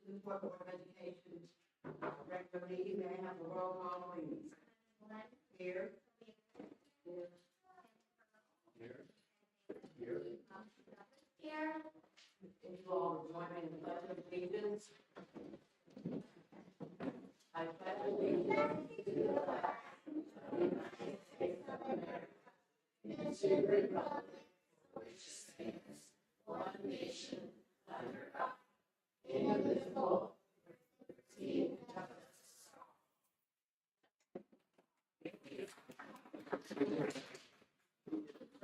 Newport Board of Education, regular meeting, may I have a roll call, please? Here. Here. Here. Here. Here. If you all join me in the pledge of allegiance. I pledge allegiance to the flag of the United States of America and to the republic which stands one nation under God, indivisible, with liberty and justice for all. Thank you.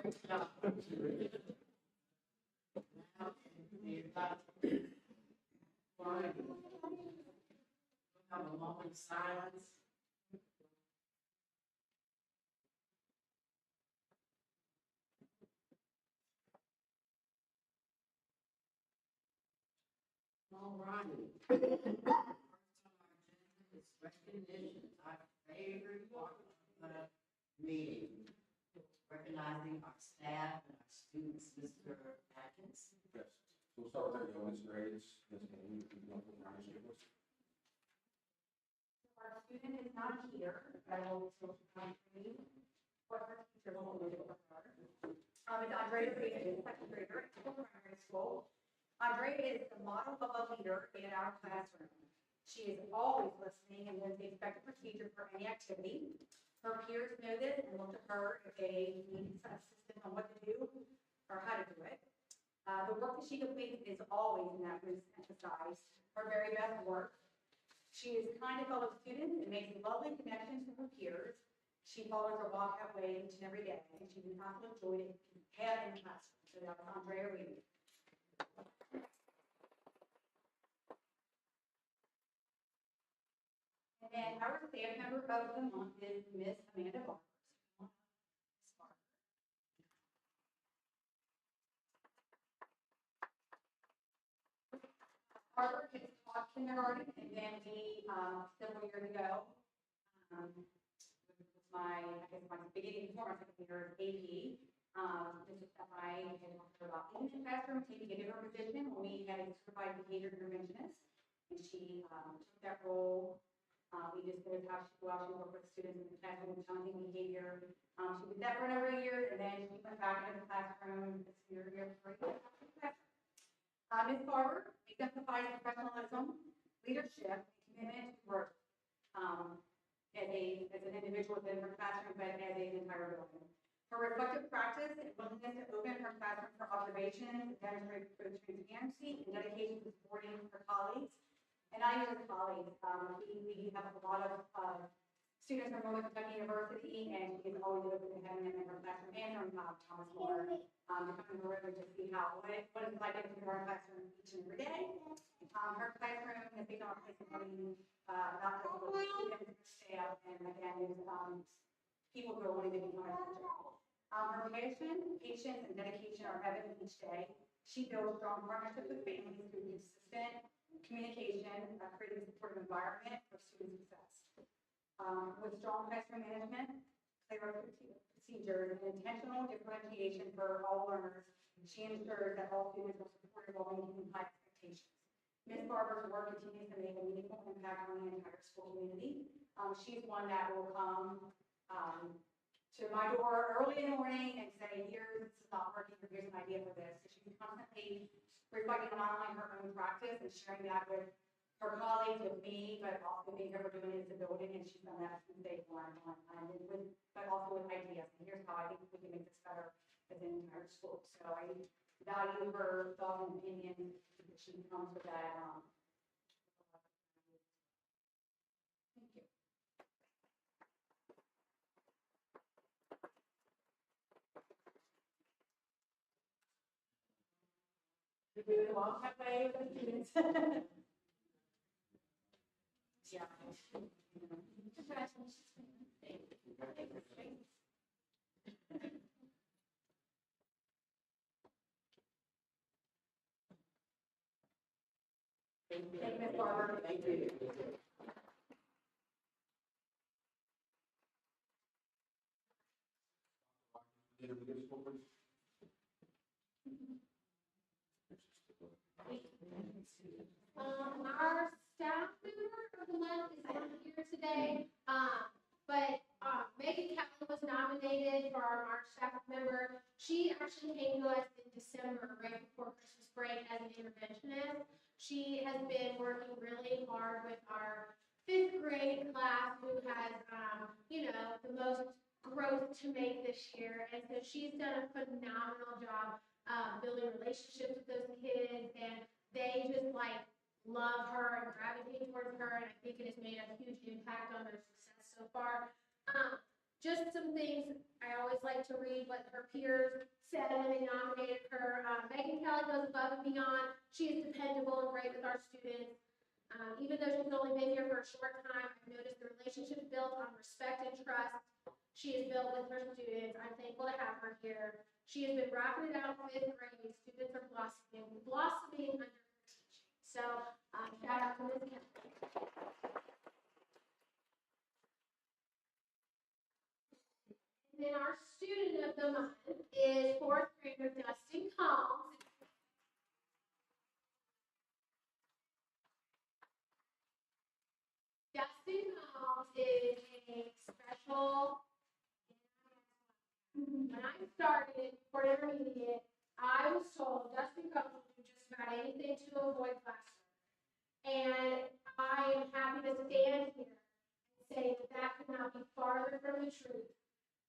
Great job. Now, we're about to have a moment of silence. All right. First on our agenda is recognition, our favorite part of the meeting. Recognizing our staff and our students, Mr. Atkins. Yes, so we'll start with the youngest grades. Ms. Amy, if you want to remind us. Our student is not here, but I will still try to read what her teacher will do for her. It's Andrea Reed, second grader at Newport Primary School. Andrea is the model of a leader in our classroom. She is always listening and knows the expected procedure for any activity. Her peers know this and look to her if they need assistance on what to do or how to do it. The work that she completes is always in that room emphasized, her very best work. She is kind to fellow students and makes lovely connections with her peers. She follows her walkout way each and every day, and she's an absolute joy to have in the classroom. So that's Andrea Reed. And then our staff member of the month is Miss Amanda Barber. Barber has taught kindergarten, and then we, several years ago, with my beginning before my second year of AP, Mrs. I had talked to her about being in the classroom, taking a different position when we had a certified behavior interventionist, and she took that role. We discussed how she worked with students in the classroom with challenging behavior. She did that for a number of years, and then she went back into the classroom this year for a year. Ms. Barber exemplifies professionalism, leadership, and commitment to work as an individual within her classroom, but as an entire building. Her reflective practice and willingness to open her classroom for observation demonstrates both transparency and dedication to supporting her colleagues. And not even as colleagues, we have a lot of students from Northern Kentucky University, and she is always open to having them in her classroom, and her Thomas More, to come in the room and just see what it's like in her classroom each and every day. Her classroom has been our place of learning about the students, staff, and again, there's people who are wanting to become a teacher. Her passion, patience, and dedication are evident each day. She builds strong partnerships with families through consistent communication, creating a supportive environment for student success. With strong classroom management, clear procedures, and intentional differentiation for all learners, she ensures that all students are supported while maintaining high expectations. Ms. Barber's work continues to make a meaningful impact on the entire school community. She's one that will come to my door early in the morning and say, here, this is not working, or here's an idea for this. So she's constantly reflecting not only her own practice and sharing that with her colleagues, with me, but also being able to doing it as a building, and she's done that since day one, but also with ideas. And here's how I think we can make this better as an entire school. So I value her thoughts and opinions that she comes with that. Thank you. We would walk that way with the students. Yeah. Congratulations. Thank you, Ms. Barber. Thank you. Our Thursday. But Megan Kelly was nominated for our March staff member. She actually came to us in December, right before Christmas break, as an interventionist. She has been working really hard with our 5th grade class, who has, the most growth to make this year. And so she's done a phenomenal job building relationships with those kids, and they just love her and gravitate towards her, and I think it has made a huge impact on their success so far. Just some things I always like to read what her peers said when they nominated her. Megan Kelly goes above and beyond. She is dependable and great with our students. Even though she's only been here for a short time, I've noticed the relationship built on respect and trust she has built with her students. I'm thankful to have her here. She has been rocking it out in 5th grade. Students are blossoming under her teaching. So shout out to Ms. Kelly. And then our student of the month is 4th grader Dustin Combs. Dustin Combs is a special. When I started for intermediate, I was told Dustin Combs will do just about anything to avoid classroom. And I am happy to stand here and say that could not be farther from the truth.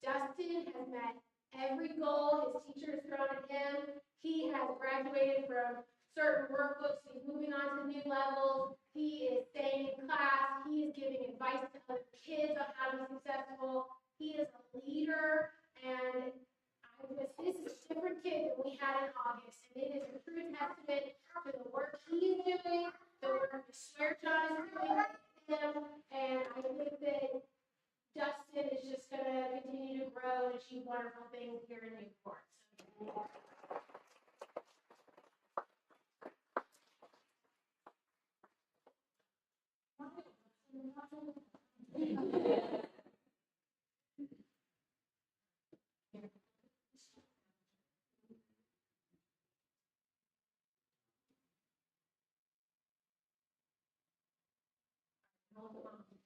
Dustin has met every goal his teacher has thrown at him. He has graduated from certain workbooks. He's moving on to new levels. He is staying in class. He is giving advice to other kids on how to be successful. He is a leader, and this is a different kid than we had in August. And it is a true testament to the work he is doing, the work the Swear John is doing with him, and I think that Dustin is just going to continue to grow and achieve wonderful things here in Newport.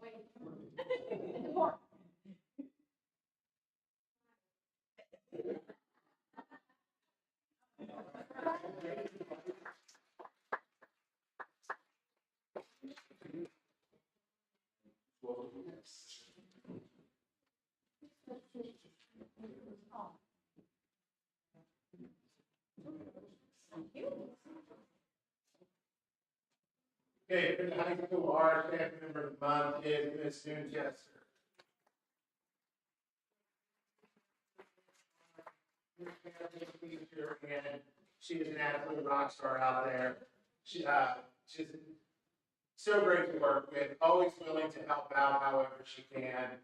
Wait. Okay, for the high school, our staff member of the month is Ms. Newchester. And she is an absolute rock star out there. She's so great to work with, always willing to help out however she can.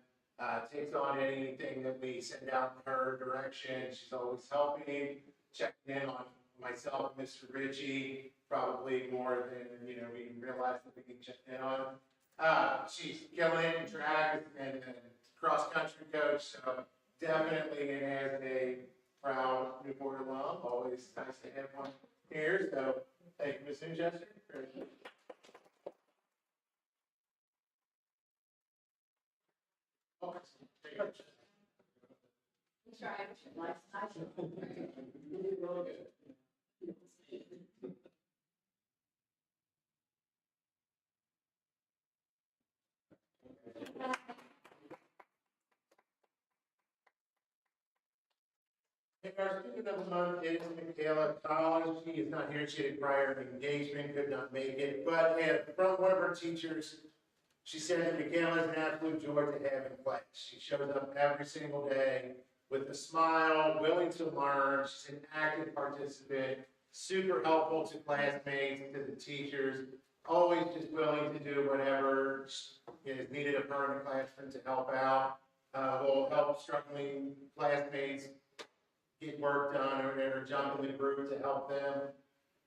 Takes on anything that we send out in her direction. She's always helping, checking in on myself and Mr. Ritchie, probably more than we realize that we can check in on. She's killing it in track and cross-country coach, so definitely, and as a proud Newport alum, always nice to have one here. So thank you, Ms. Winchester. Our student of the month is Michaela Collins. She is not here. She had a prior engagement, could not make it. But from one of her teachers, she said that Michaela is an absolute joy to have in class. She shows up every single day with a smile, willing to learn. She's an active participant, super helpful to classmates, to the teachers, always just willing to do whatever is needed of her in the classroom to help out. Will help struggling classmates get work done or jump in the group to help them.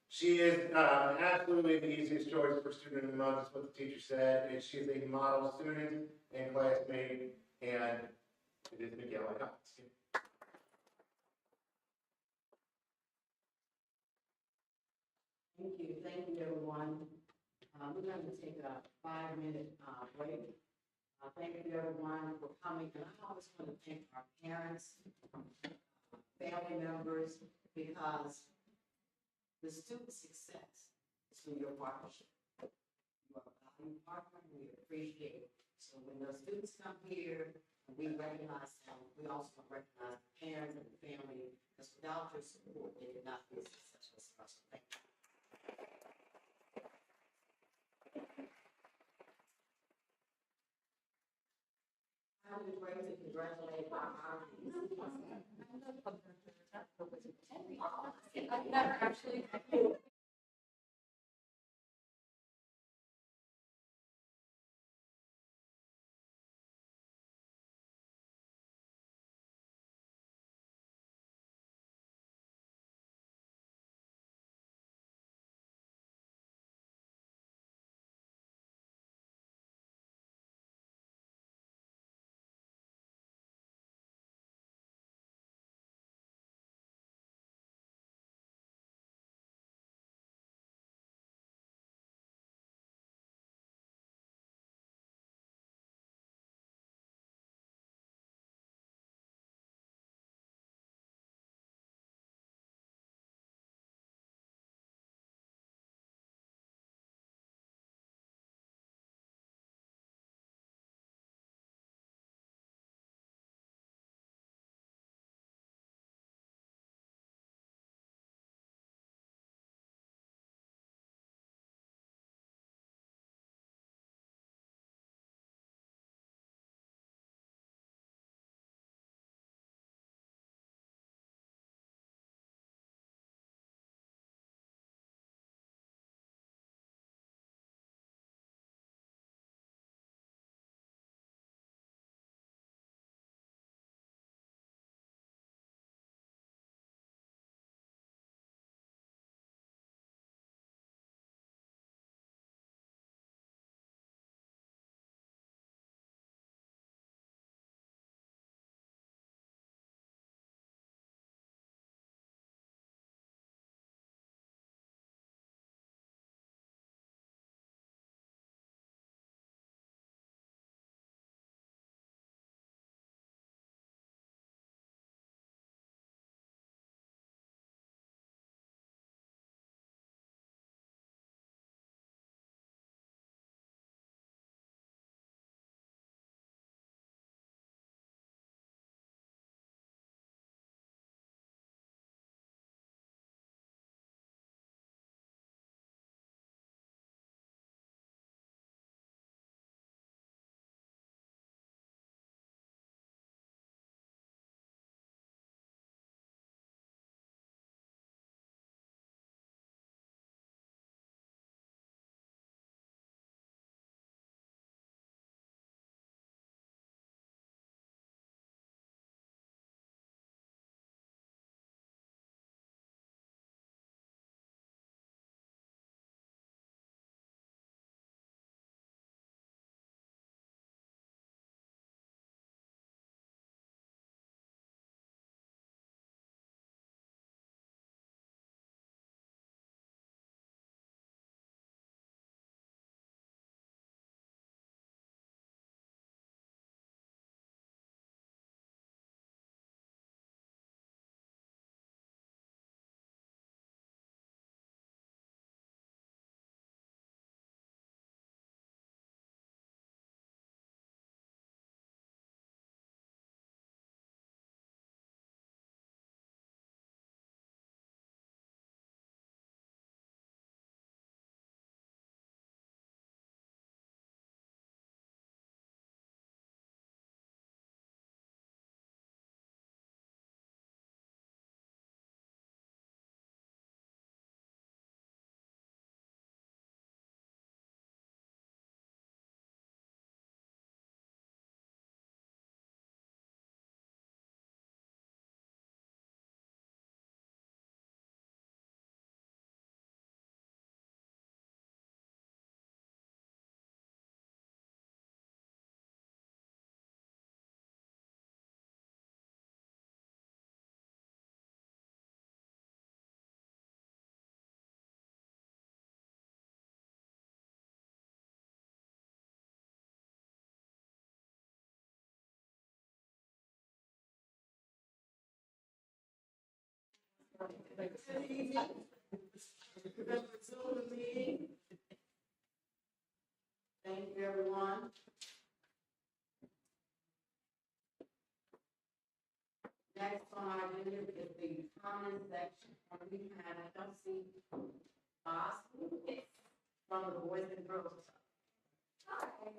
She is absolutely the easiest choice for student of the month, is what the teacher said, and she's a model student and classmate, and it is Michaela Collins. Thank you, everyone. We're going to take a 5-minute break. Thank you everyone for coming, and I always want to thank our parents, family members, because the student success is from your partnership. You are a valued partner, and we appreciate it. So when those students come here, and we recognize them, we also recognize the parents and the family, because without your support, they could not be as successful as us. So thank you. I would like to congratulate our I've never actually Thank you, everyone. Next on our agenda is the comment section. We have Kelsey Boston from the Boys and Girls Club. Hi.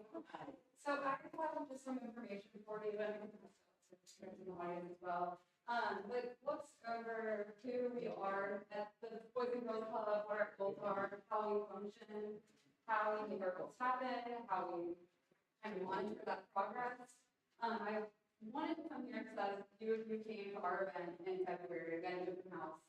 So I have just some information for you, and I think it's in the audience as well. But looks over who we are at the Boys and Girls Club, what our goals are, how we function, how we make our goals happen, how we kind of monitor that progress. I wanted to come here because as few of you came to our event in February, again, open house.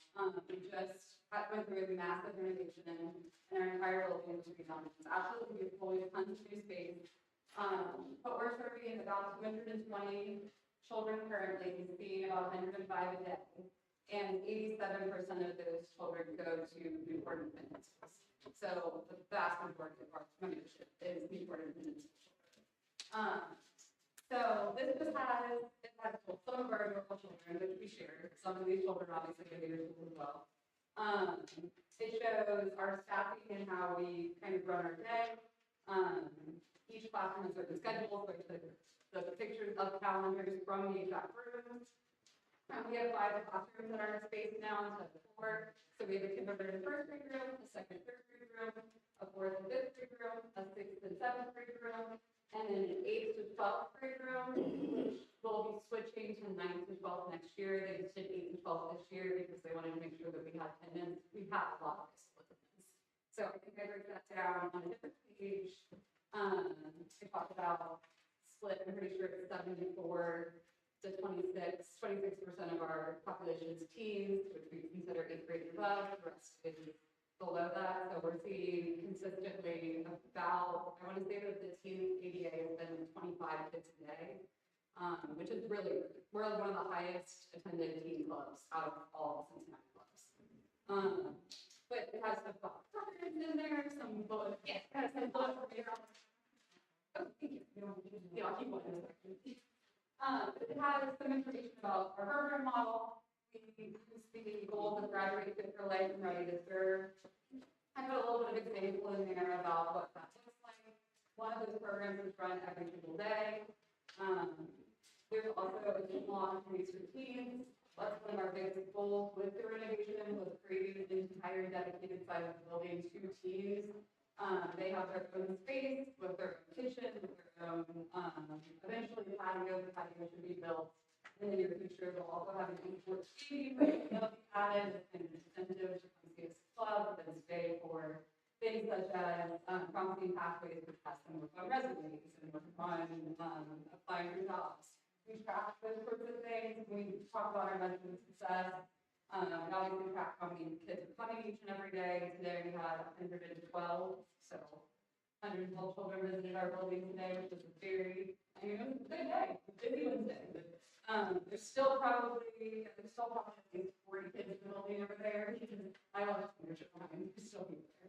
We just went through a massive renovation and our entire building was redone. It's absolutely beautiful. We have tons of new space. But we're serving about 220 children currently, seeing about 105 a day. And 87% of those children go to Newport Independent Schools. So the vast majority of our membership is Newport Independent School children. So this just has, it has some of our adorable children, which we share. Some of these children obviously go to your school as well. It shows our staffing and how we kind of run our day. Each classroom has certain schedules, like the pictures of calendars from the exact rooms. We have 5 classrooms in our space now instead of 4. So we have a kindergarten first grade room, a second, third grade room, a 4th and 5th grade room, a 6th and 7th grade room, and then an 8th to 12th grade room, which will be switching to 9th to 12th next year. They just did 8th and 12th this year because they wanted to make sure that we had attendance. We have a lot of split attendance. So I think I break that down on a different page. I talked about split, I'm pretty sure it's 74 to 26% of our population is teens, which we consider 8th grade and above. The rest is below that. So we're seeing consistently about, I want to say that the teen ADA has been 25 kids a day, which is really, we're one of the highest attended teen clubs out of all Cincinnati clubs. But it has some programs in there, some bullet, yeah, it has some bullet. Oh, thank you. Yeah, I'll keep going in a second. It has some information about our program model. We use the goals of graduate fit for life and ready to serve. I put a little bit of example in there about what that looks like. One of those programs is run every single day. There's also additional opportunities for teens. That's one of our biggest goals with the renovation, was creating an entire dedicated side of the building to teens. They have their own space with their own kitchen, with their own, eventually the patio should be built in the near future. They'll also have an import TV room that'll be added and an incentive to come see a club and stay for things such as promising pathways, which has them work on resumes and work on applying for jobs. We track those sorts of things. We talk about our measurement success. And obviously track how many kids are coming each and every day. Today we had 112, so 112 children visited our building today, which is a very, it was a good day, a busy Wednesday. There's still probably at least 40 kids in the building over there. I love leadership behind, we still be there.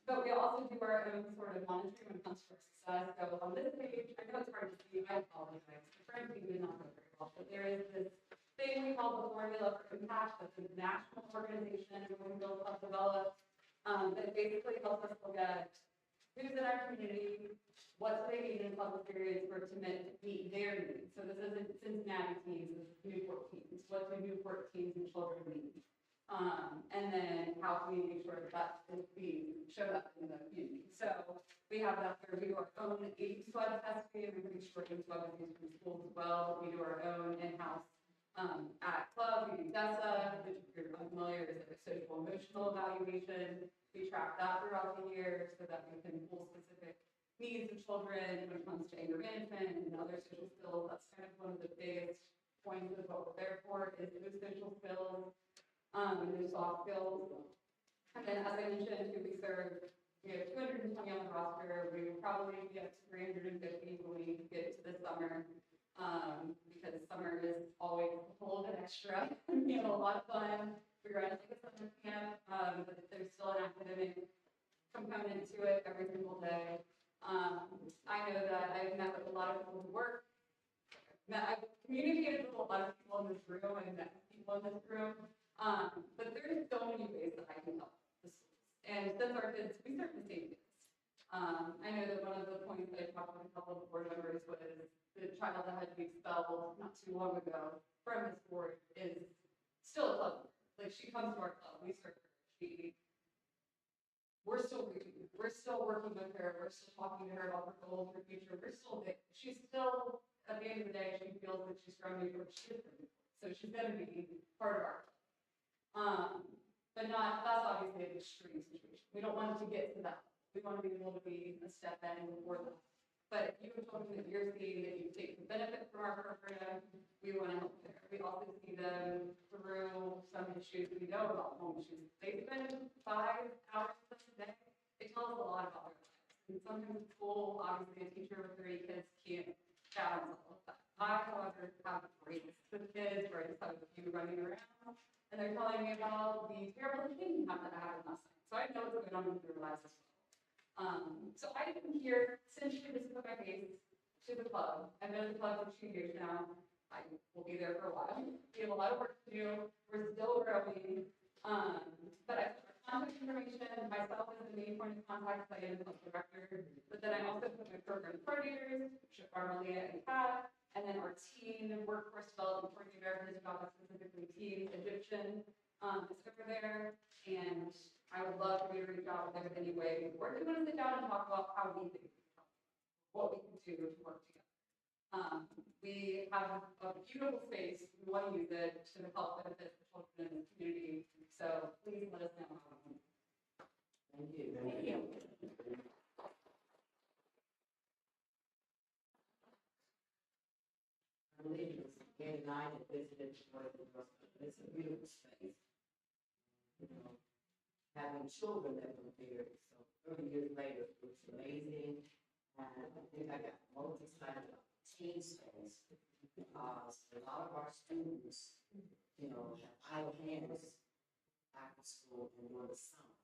But we also do our own sort of monitoring when it comes to our success. So on this page, I know it's hard to see, I apologize. The front page did not go very well, but there is this thing we call the Formula for Impact. That's a national organization we built up developed. That basically helps us look at who's in our community, what do they need in public periods for to meet their needs. So this isn't Cincinnati teens, this is Newport teens. What do Newport teens and children need? And then how can we make sure that we show up in the community. So we have that where we do our own 80 squad testing, and we're pretty sure we squad these from schools as well. We do our own in-house at club, we do DESA, which if you're unfamiliar is like a social emotional evaluation. We track that throughout the year so that we can pull specific needs of children when it comes to anger management and other social skills. That's kind of one of the biggest points of what we're there for is those social skills and those soft skills. And then as I mentioned, we serve, we have 220 on the roster. We will probably be up to 350 when we get to the summer. Because summer is always a little bit extra. We have a lot of fun. We run like a summer camp, but there's still an academic component to it every single day. I know that I've met with a lot of people who work. I've communicated with a lot of people in this room. I've met with people in this room. But there's so many ways that I can help the schools. And since our kids, we serve the same kids. I know that one of the points that I talked with a couple of board members was the child that had to be expelled not too long ago from this board is still a club member. Like, she comes to our club, we serve her, we're still reading, we're still working with her, we're still talking to her about her goals, her future, we're still there. She's still, at the end of the day, she feels that she's from Newport, she is from Newport, so she's gonna be part of our club. But not, that's obviously an extreme situation. We don't want it to get to that. We want to be able to be a step in before that. But if you have children that you're seeing that you take the benefit from our program, we want to help there. We also see them through some issues we know about home issues. They spend 5 hours with us a day. They tell us a lot about their lives. And sometimes at school, obviously a teacher with 3 kids can't balance all of that. I, however, have great with kids where I just have a few running around. And they're telling me about the terrible thing that happened last night. So I know what's going on with their lives as well. So I am here, essentially, this is my base to the club. I've been at the club for 2 years now. I will be there for a while. We have a lot of work to do. We're still growing. But I put my contact information, myself as the main point of contact, because I am the club director. But then I also put my program coordinators, which are Malia and Kat. And then our teen workforce development coordinator, his job is specifically teen Egyptian, is over there. And I would love for you to reach out if there's any way, or if you want to sit down and talk about how we think we can help, what we can do to work together. We have a beautiful space. We want to use it to help benefit the children in the community. So please let us know how we can. Thank you. Thank you. I believe it was Gay and I that visited one of the girls. It's a beautiful space. You know, having children that were there, so 30 years later, it was amazing. And I think I got most excited about the teen space because a lot of our students, you know, have idle hands after school and during the summer.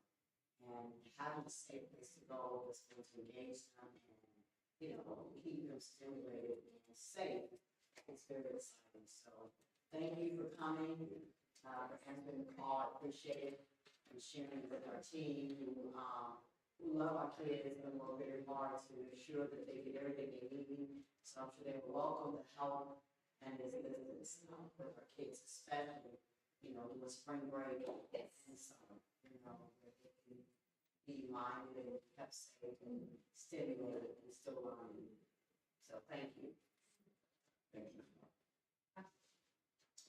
And having a safe place to go that's going to engage them and, you know, keep them stimulated and safe. It's very exciting. So thank you for coming, for answering the call. I appreciate it, and sharing with our team who love our kids and work very hard to ensure that they get everything they need. So I'm sure they will welcome the help and assistance with our kids, especially, you know, during spring break and summer, you know, where they can be minded and kept safe and stimulated and still learning. So thank you. Thank you.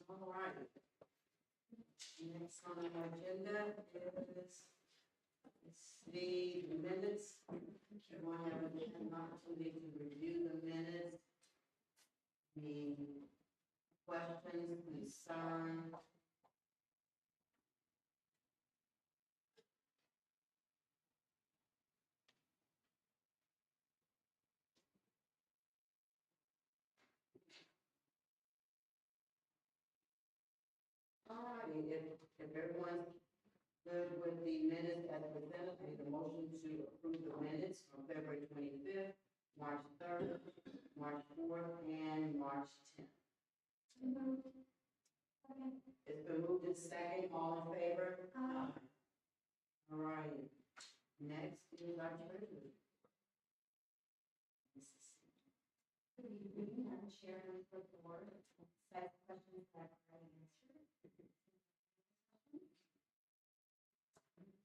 All right. Next on our agenda is the minutes. Everyone have an opportunity to review the minutes. Any questions, concerns? All right, if everyone's good with the minutes as presented, I need a motion to approve the minutes from February 25th, March 3rd, March 4th, and March 10th. It's been moved in second, all in favor? Aye. All right, next is our treasurer. Good evening, I'm Chairman for the board. Set questions that are already answered.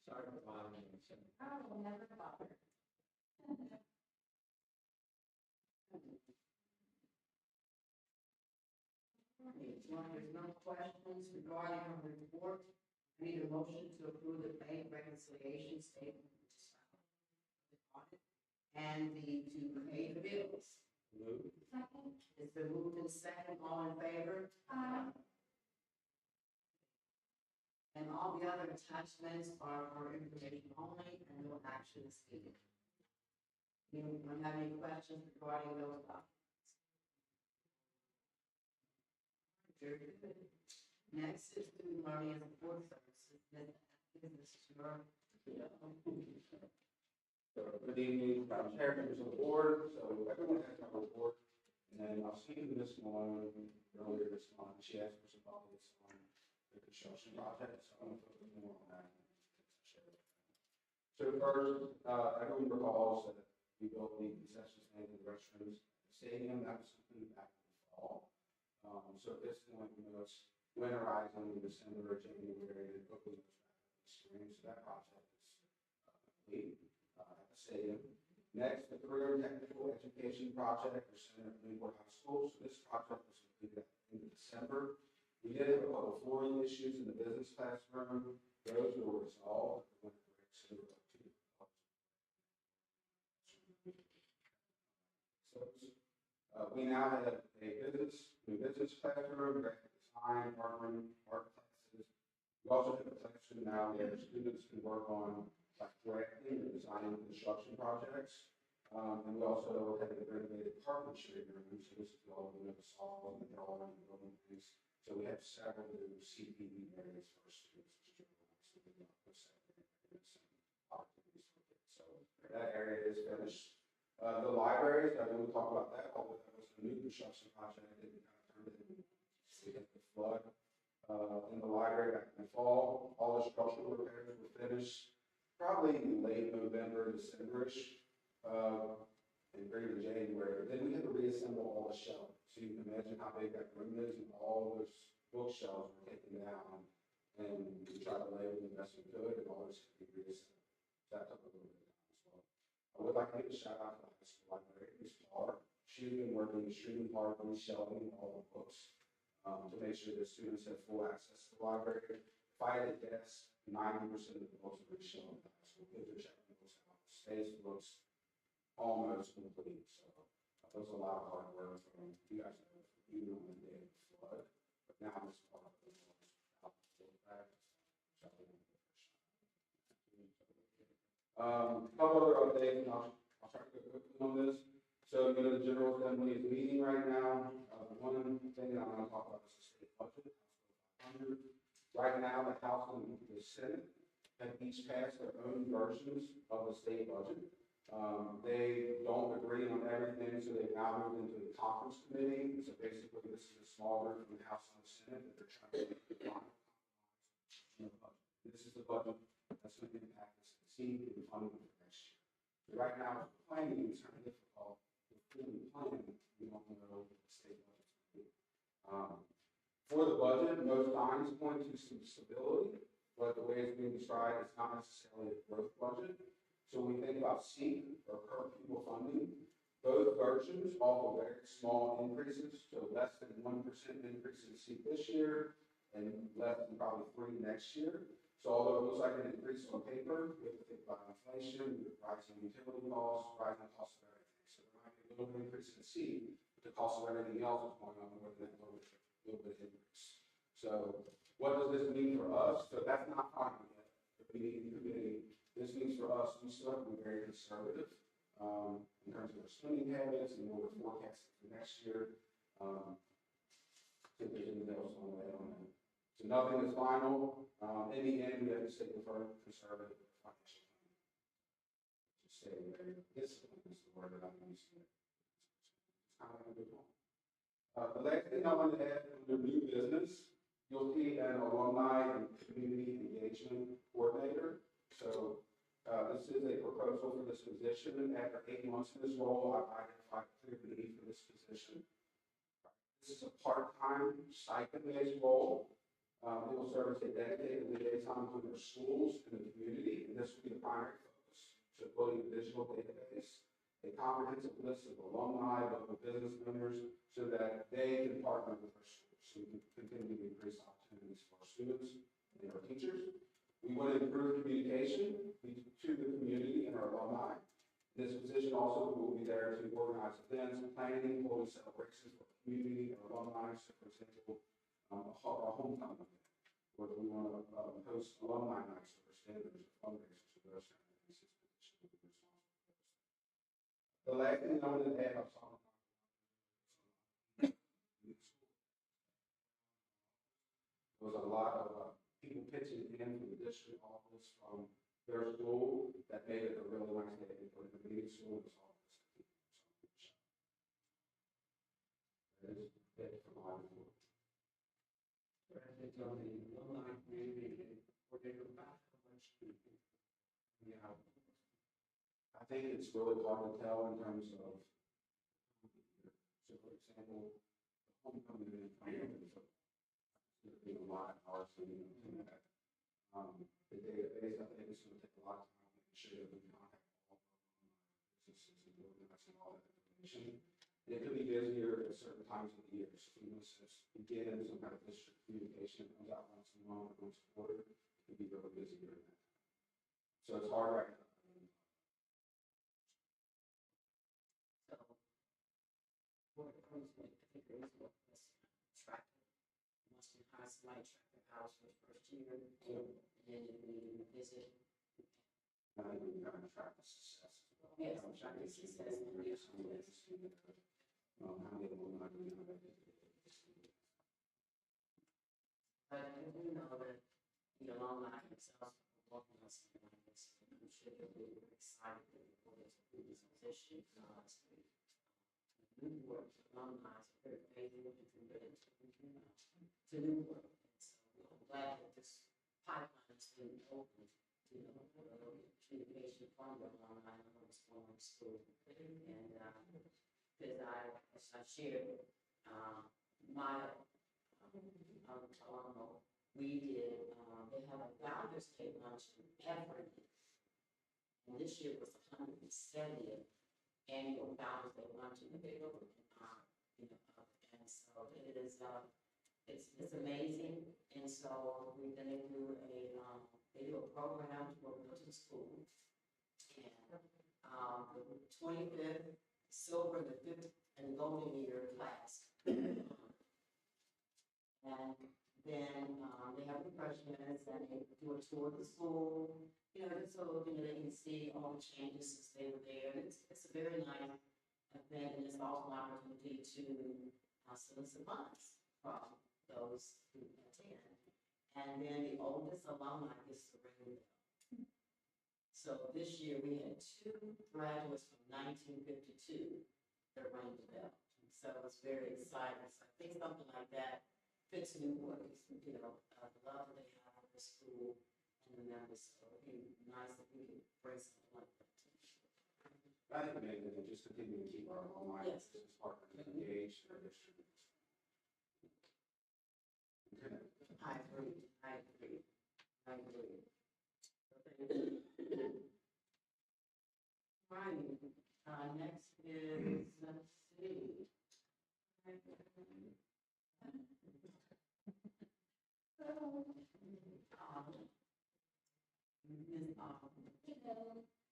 Sorry for bothering you. Oh, we'll never bother. As long as there's no questions regarding our report, I need a motion to approve the bank reconciliation statement, which is the audit, and to pay the bills. Move. Second. It's been moved in second, all in favor? And all the other attachments are for information only and no action is needed. Anyone have any questions regarding those documents? Very good. Next is student learning and support services. This is your. So, good evening, Madam Chair, members of the board. So everyone has my report. And then I was speaking to Ms. Malone earlier this month. She asked for some updates on the construction project, so I'm going to focus more on that. So first, everyone recalls that we built the concession stand and the restrooms at the stadium. That was something back in the fall. So at this point, it's winterizing in December or January and opening those back up in spring. So that project is complete at the stadium. Next, the career and technical education project for Center at Newport High School. So this project was completed in December. We did have a couple of flooring issues in the business classroom. Those were resolved. We now have a new business classroom, graphic design, art classes. We also have a classroom now where students can work on drafting and designing construction projects. And we also have a renovated carpentry room, so this is all the software and they're all in the building piece. So we have several new CPE areas for our students, which is really nice. So that area is finished. The libraries, I know we talked about that, although that was a new construction project, it kind of turned into, we had the flood in the library back in the fall. All the structural repairs were finished, probably late November, December-ish, and greater January. Then we had to reassemble all the shelves. So you can imagine how big that room is, and all those bookshelves were taken down, and we tried to label the best we could, and all those had to be reassembled. So that took a little bit of time as well. I would like to give a shout out to the high school library, Ms. Clark. She's been working extremely hard on shelving all the books to make sure that students have full access to the library. If I had to guess, 90% of the books are shelved at the high school. Kids are checking books out. Space looks almost complete. So that was a lot of hard work from you guys know even on the day of the flood. But now Ms. Clark is out the field back. A couple other updates, and I'll try to go quickly on this. So, the General Assembly is meeting right now. One thing that I'm going to talk about is the state budget, House Bill 500. Right now, the House and the Senate have each passed their own versions of the state budget. They don't agree on everything, so they've now moved into the conference committee. So basically, this is a small group from the House and the Senate that they're trying to make the final compromise. This is the budget that's going to impact the seed and funding for next year. So right now, planning is kind of difficult. With planning, we don't know what the state budget's going to be. For the budget, most signs point to some stability, but the way it's being described, it's not necessarily a growth budget. So when we think about SEEK or per pupil funding, both versions offer very small increases, so less than 1% increase in SEEK this year and less than probably 3% next year. So although it looks like an increase on paper, we have to think about inflation, rising utility costs, rising costs of everything. So there might be a little bit of increase in SEEK, but the cost of everything else is going up more than that little bit increase. So what does this mean for us? So that's not final yet. If we need the committee, this means for us, we still have to be very conservative in terms of our spending habits and what we're forecasting for next year. If there's anything else on the way on that. So nothing is final. In the end, we have to stay conservative financial planning. Just stay very disciplined is the word that I'm using. It's kind of like a good one. The last thing I want to add under new business, you'll see an alumni and community engagement coordinator. So this is a proposal for this position. After 8 months in this role, I've identified a clear need for this position. This is a part-time stipend-based role. It will serve as a dedicated liaison between our schools and the community, and this will be the primary focus. So building a digital database, a comprehensive list of alumni, local business members, so that they can partner with our schools, so we can continue to increase opportunities for our students and our teachers. We want to improve communication to the community and our alumni. This position also will be there to organize events, planning, holding celebrations for the community and our alumni. So, for example, our homecoming event, where we want to host alumni nights for standards or fundraisers for those kind of things. This position will be responsible for those things. The last thing I want to add, I'm talking about there was a lot of people pitching in from the district office, from their school, that made it a really nice day for the meeting school and office. That is it for my report. Tony, bigger about how much. Yeah. I think it's really hard to tell in terms of, so for example, the homecoming event coming up, so there's gonna be a lot of hours for me to do that. The database, I think it's gonna take a lot of time making sure that we contact all of businesses and organizing all that information. And it could be busier at certain times of the year. So for instance, begin some kind of district communication that comes out once a month, once a quarter, it could be really busy during that time. So it's hard right now. So, what approach, I think there is what was tracking. Once we hire somebody tracking hours for the first year, and then we visit. I think we kind of track the success as well. Yes, How much track the activity success. there is, how many days we did, how many of them are doing how many days. But I do know that the alumni themselves are working on something like this. I'm sure they'll be very excited that the board is approving this position. Newport alumni are very faithful and committed to Newport. And so I'm glad that this pipeline has been opened, communication from the alumni and what's going on in school. And because as I shared, my alumni, we did, they have a Founders Day luncheon every year. And this year was the 170th annual Founders Day luncheon that they were in honor, and so it is, it's amazing. And so we then they do a program where we go to the school. And the 25th, silver, the 5th, and the golden year class. And then they have refreshments and they do a tour of the school, just so they can see all the changes since they were there. It's a very nice event, and it's also an opportunity to solicit funds from those who attend. And then the oldest alumni gets to ring the bell. So this year we had 2 graduates from 1952 that rang the bell. So it's very exciting. So I think something like that fits Newport, the love that they have for the school and the members. So it'd be nice if we could bring something like that to I think maybe they just continue to keep our alumni business partners engaged in their district. Okay. I agree. Right, next is, let's see. Ms.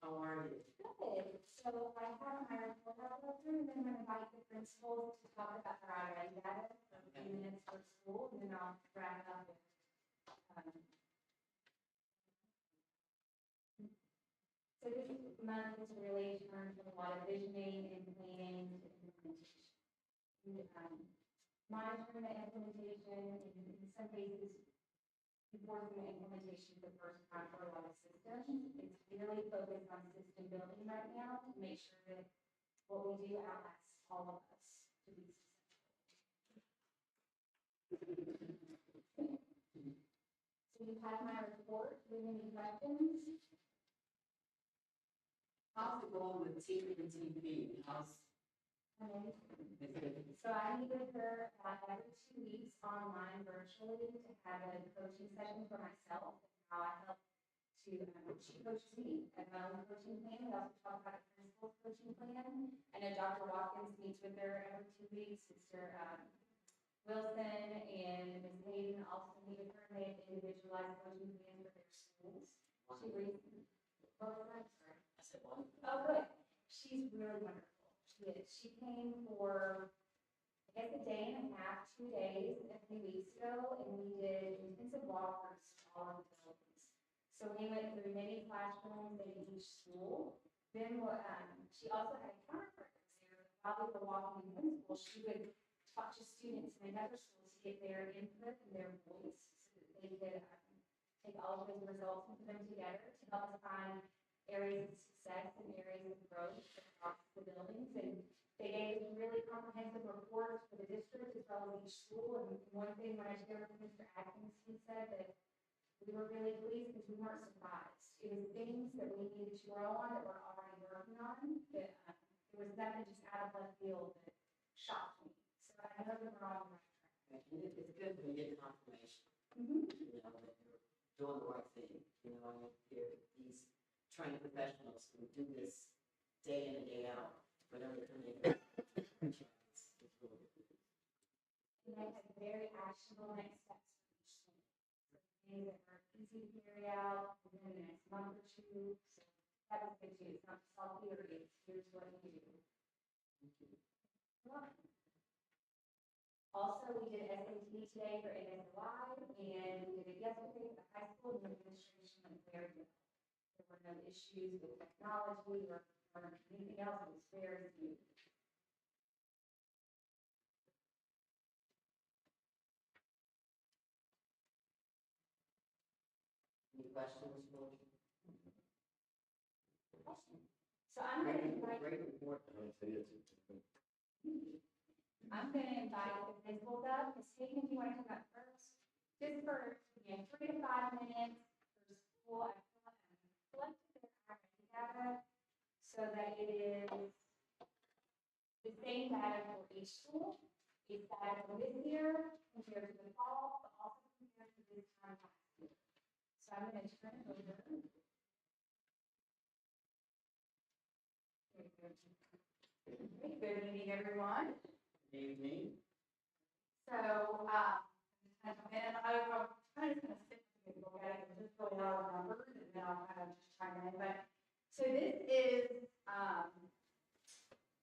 How are you? Good. So I have my report out there, and then I'm going to invite the principals to talk about their IRA data for a few minutes for school, and then I'll wrap it up. So this month is really turned from a lot of visioning and planning to implementation. Monitoring the implementation, in some cases, enforcing the implementation for the first time for a lot of systems. It's really focused on system building right now to make sure that what we do outlasts all of us to be successful. So you've had my report. Do you have any questions? How's it going with TV and TV? So I meet with her every 2 weeks online virtually to have a coaching session for myself and how I help to, she coaches me at my own coaching plan. We also talk about the principal's coaching plan. I know Dr. Watkins meets with her every 2 weeks. Sister Wilson and Ms. Hayden also meet with her, and they have individualized coaching plans for their schools. She recently, I'm sorry. I said, well, Oh, good. She's really wonderful. She is. She came for, I guess, a day and a half, 2 days, a few weeks ago, and we did intensive walkthroughs to all of the buildings. So we went through many classrooms in each school. Then she also had a counterpart there. While we were walking in school, she would talk to students in other schools to get their input and their voice so that they could take all of those results and put them together to help us find areas of success and areas of growth across the buildings. And they gave us really comprehensive reports for the district as well as each school. And one thing when I shared with Mr. Atkins, he said that we were really pleased because we weren't surprised. It was things that we needed to grow on that we're already working on, that it was nothing just out of left field that shocked me. So I know that we're on the right track. And it's good when you get confirmation, Mm-hmm. you know, that you're doing the right thing, you know, and you're these trained professionals who do this day in and day out, whatever come in. It's really good. And I had very actionable next steps for each student. So things that were easy to carry out within the next month or two. So that was good too. It's not just all theory, it's here's what you do. Also, we did SAT today for ASY, and we did it yesterday for the high school, and the administration went very well. There were no issues with technology or anything else, it was very smooth. Any questions, George? So I'm gonna invite, Great report. I'm gonna invite the principals up, Ms. Hayden, do you wanna come up first? Just for, 3 to 5 minutes for school, I collected their academic data so that it is the same data for each school. It's data for this year compared to the fall, but also compared to this time last year. So I'm gonna turn it over. Good evening, everyone. Evening. So, I'm kind of kind of sit and look at it and just throw out numbers and then I'll kind of just chime in. But, so this is,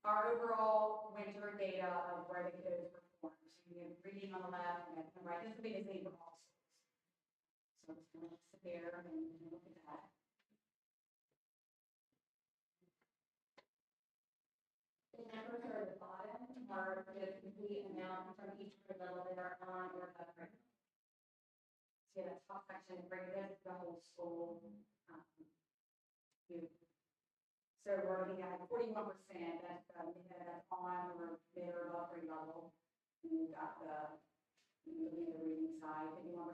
our overall winter data of where the kids performed. So you have reading on the left and the right. This will be the same for all schools. So I'm just going to sit there and look at that. The numbers are at the bottom are the complete amount from each grade level that are on or above grade level. So that top section breaks the whole school. View. So we're looking at 41%, that's on or mid or above grade level. And we've got the reading side, 51%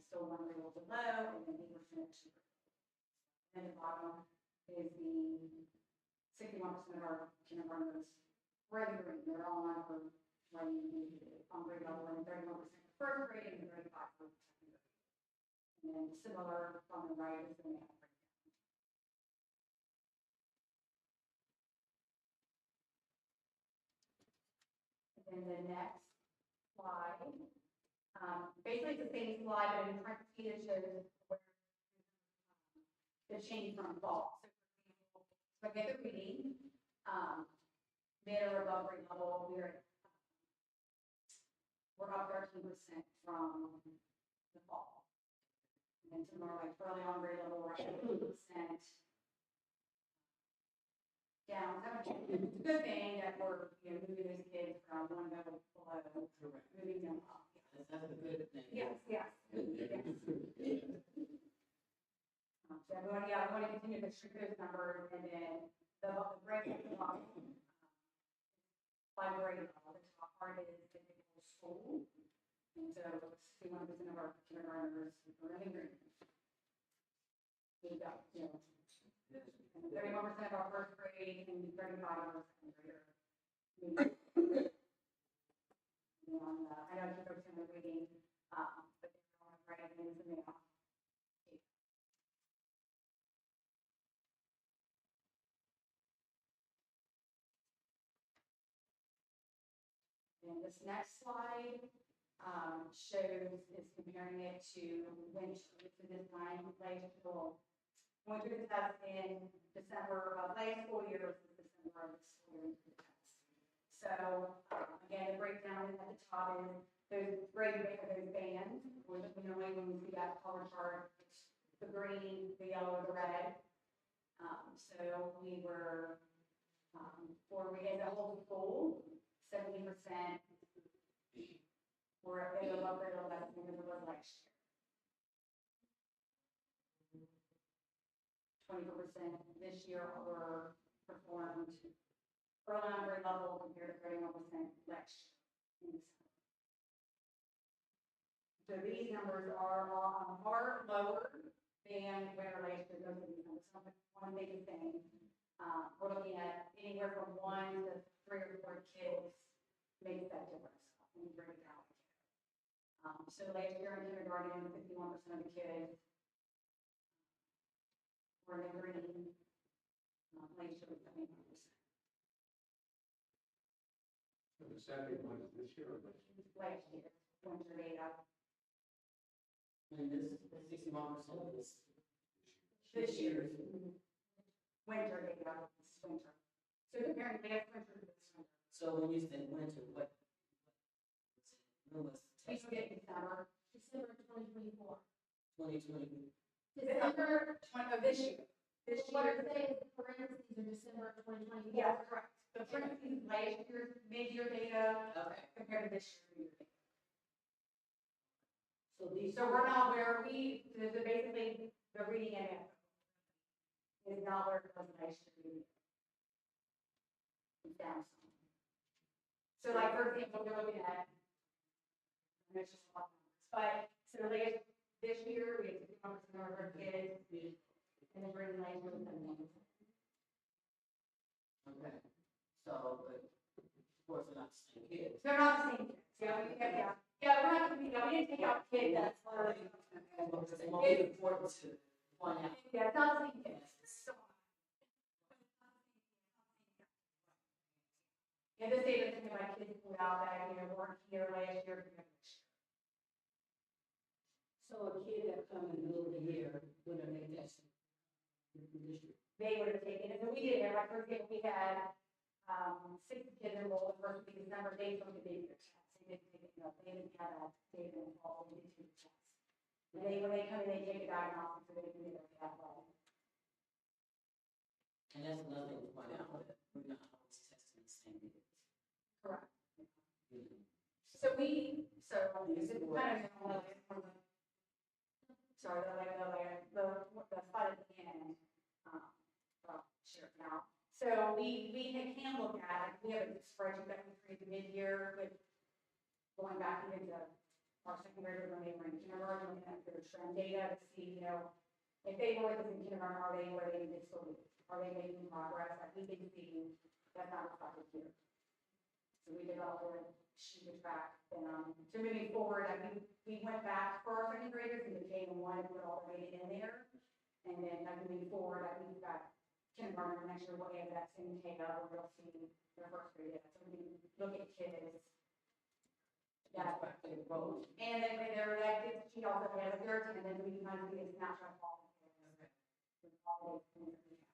still one grade level below, and then 8% two grade level. And the bottom is the 61% of our kindergartners grade grade, they're on or right on grade level, and 31% first grade and 35% second grade. And then similar on the right is the math breakdown. And then the next slide, basically it's the same slide, but in parentheses it shows where the change from fall. So for example, so get the reading, mid or above grade level, we're up 13% from the fall. And then similar, like early on grade level, we're at 8%. Down 17. It's a good thing that we're, moving those kids from one level below, moving them up. That's a good thing. Yes, yes. So we want to continue to shoot those numbers, and then the breakdown of by grade level, the top part is typical school. And so 61% of our kindergartners are in grade. We've got, 31% of our first grade and 35% of our second grader. I know you're focusing on reading, but they're on writing and the math. And this next slide is comparing it to winter to this time last school. Winter to test in December of last school year versus December of this school year to test. So again, the breakdown at the top is those grade for those bands. Normally when we see that color chart, it's the green, the yellow, the red. So we were as a whole school, 70% were a bit above grade level less than it was last year. 24% this year were performed early on grade level compared to 31% last year. So these numbers are lower than where last year, those are the numbers, so one big thing. We're looking at anywhere from 1 to 3 or 4 kids makes that difference when you break it down. So last year in kindergarten, 51% of the kids were in the green. Last year was 71%. So the second one is this year or next year? Last year, winter data. And this is 61% of this. This year's winter data, this winter. So comparing last winter to this winter. So when you say winter, when was We forget December. December 2024. 2020? December, Of this year. This what year. I'm saying is parentheses are December 2024. Yes, correct. The parentheses, last year's mid-year data Okay. compared to this year's mid-year data. So these. So we're not where basically, the reading and it is not where it was last year. It's down some. So like, for example, we're looking at, and it's just a lot of numbers, but, so this year, we have 51% of our kids, and then bringing last year was 71%. Okay. So, but of course, they're not the same kids. They're not the same kids. Yeah, we're not, we didn't take out kids that's already. Because they won't be important to point out. Yeah, it's not the same kids. Yeah, this data is my kids pulled out that, weren't here last year. So a kid that come in the middle of the year would have made that district. They would have taken it, and we did, like, for example, we had, 6 kids enrolled the first week of December, they took the data test. They didn't take it, they didn't have that data in the fall, they did take the test. And when they come in, they take a diagnostic, so they can get their pathway. And that's another thing to point out, that we're not always testing the same kids. Correct. Mhm. So this is kind of, sorry, the slide at the end, sure, now. So we can look at, we have a spreadsheet that we created mid-year with going back even to our second graders when they were in kindergarten, looking at their trend data to see, if they were with us in kindergarten, are they where they need to be? Are they making progress? Like we can see that's not reflected here. So we developed a sheet of track, and so moving forward, we went back for our second graders and became one and put all the data in there. And then moving forward, we've got kindergarten next year, we'll have that same data, where we'll see their first grade data. So we can look at kids. Yeah, and then when they're elected, she also has theirs, and then we can kind of see a snapshot of all the kids. With all the things that we have.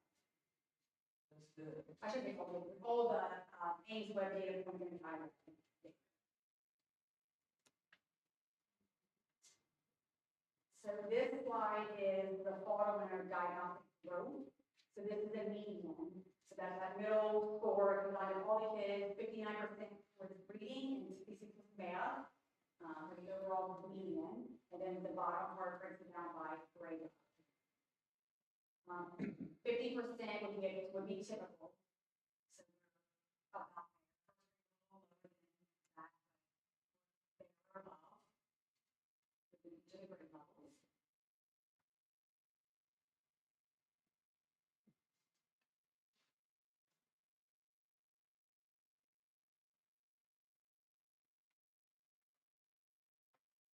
That's good. I should be all the Ames web data from the entire. So this slide is the fall winter diagnostic growth. So this is a median. So that's that middle score, if you like all the kids, 59% was reading and 66% math, for the overall median. And then the bottom part breaks it down by grade. 50% would be typical. So about there. They are above. To the grade levels.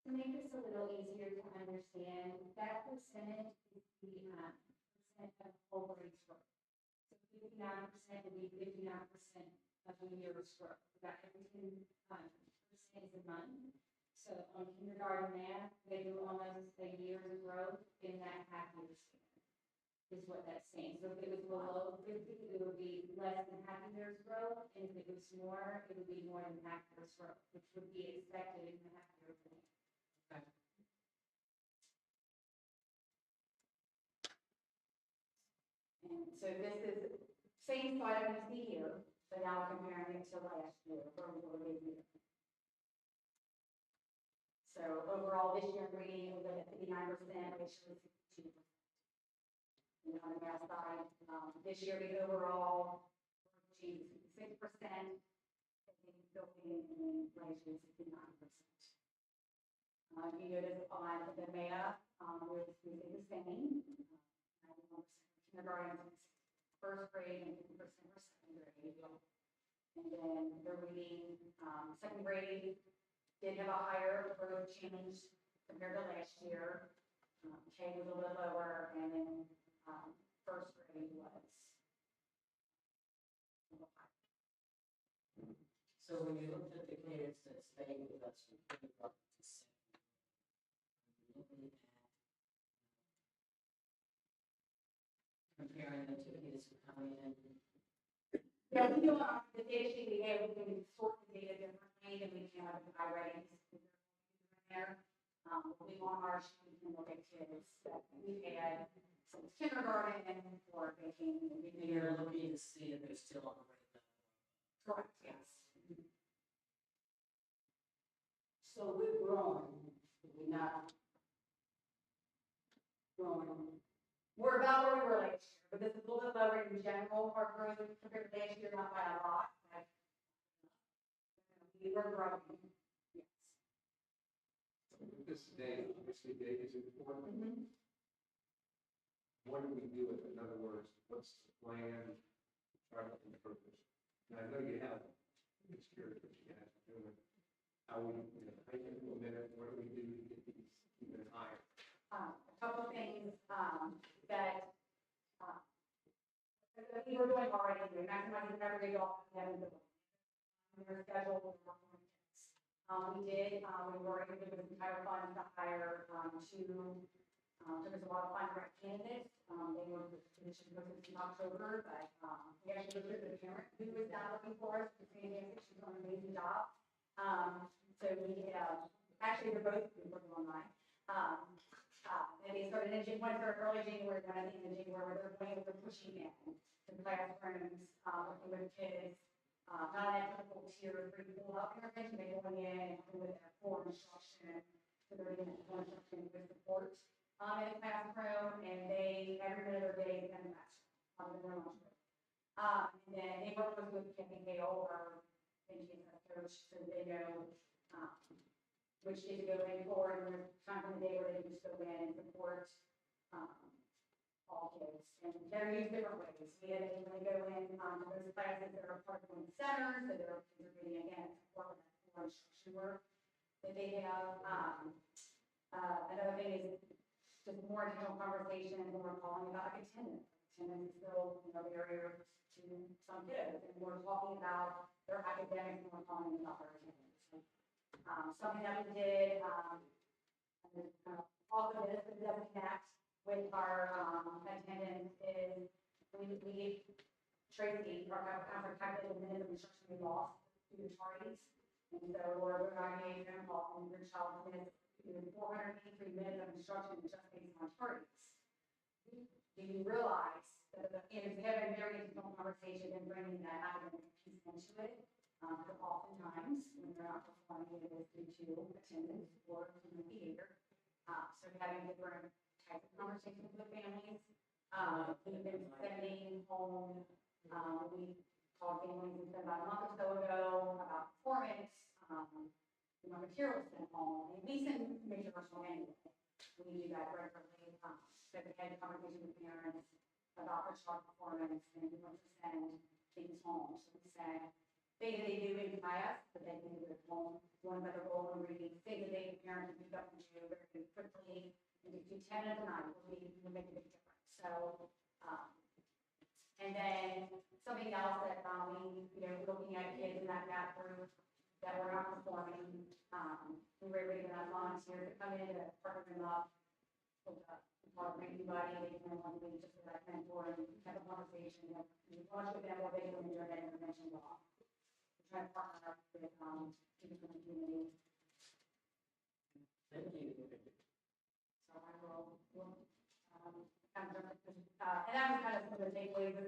To make this a little easier to understand, that percentage is the percent of whole grade growth. So 59% would be 59% of the year's growth. That every 10% is a month. So on kindergarten math, they do almost a year's growth in that half year span, is what that's saying. So if it was below 50, it would be less than half a year's growth, and if it was more, it would be more than half a year's growth, which would be expected in the half year plan. And so this is same slide we see here, but now we're comparing it to last year, from the year. So overall, this year reading was at 59%, which was 62%. And on the math side, this year the overall achieved 6%, and still being in last year 69%. You notice on the MEA, was the same. 91% kindergarten, first grade, and 50% were second grade. And then the reading, second grade did have a higher growth change compared to last year. K was a little lower, and then, first grade was. So when you looked at the kids that stayed with us from kindergarten to second, are you looking at comparing them to kids who come in? Yeah, we do, the data sheet we gave, we can sort the data differently, and we can have the high ratings in there. We want our sheet and look at kids that we had since kindergarten or they came in the And you're looking to see if they're still on the right level. correct, yes. So we're growing, we're not growing. We're about where we were last year, but this is a little bit lower in general, our growth compared to last year, not by a lot, but we were growing, yes. With this data, obviously data is important. What do we do with it? In other words, what's the plan? Try to improve this. And I know you have, I'm just curious what you guys are doing. How we, how you implement it, what do we do to get these even higher? A couple of things, that, we were doing already, we're maximizing every day off, we haven't been. Their schedule, we're working with kids. We did, we were able to give an entire fund to hire, took us a lot of fun for candidates. They were the position posted in October, but, we actually looked at the parent who was down looking for us, she's done an amazing job. So we, actually, they're both working online. And they started in, one started early January, one at the end of January, where they're going to pushing in to classrooms, working with kids. Not that typical tier 3 pull-out intervention, they going in and helping with their core instruction, so they're getting core instruction with support, in the classroom, and they, every minute of their day, is in the classroom, in their lunch break. And then they work with Kathy Hale, our NGSS coach, so they know, which day to go in for, and there's time in the day where they just go in and support, all kids. And they're used different ways. We had, when they go in, to those classes that are part of one center, so they're getting, again, support with that core instruction work that they have. Another thing is just more intentional conversations when we're calling about attendance. Attendance is still, barrier to some kids, and we're talking about their academics and we're calling about their attendance. Something that we did, also this, but doesn't connect with our, attendance is we Tracy, our calculated the minutes of instruction we lost due to tardies. And so we're evaluating them all, and your child missed 483 minutes of instruction just based on tardies. Do you realize that, and we have a very intentional conversation and bringing that academic piece into it? Because oftentimes, when they're not performing, it is due to attendance or human behavior. So having different types of conversations with families. We've been sending home, we called families about a month or so ago about performance, materials sent home, and we send materials home anyway. We do that regularly, so we had a conversation with parents about their child performance, and we want to send things home. So we send things that they do in class, but they can do at home. One better goal in reading, things that they parents can pick up and do very quickly, and if you do 10 at a night, will make a big difference. So, and then something else that we, looking at kids in that gap group that were not performing, we were able to get that volunteers to come in to partner them up with anybody, they can want to be just like mentor and have a conversation. And we want to them what they can do that intervention law. We're trying to partner up with people in the community. Thank you. So I will and that was kind of some of the takeaways.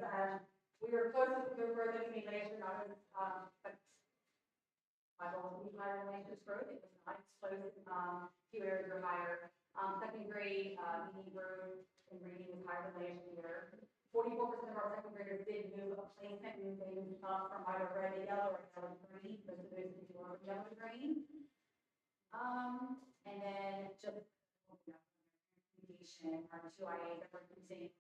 We were close to the growth that we made, not as, but my goal was to be higher than last year's growth. It was not explosive. Few areas were higher. Second grade, meaning growth and reading was higher than last year. 44% of our second graders did move a placement, and they moved up from either red to yellow or yellow to green. Most of those people were yellow to green. And then just communication, our two IAs that we're using,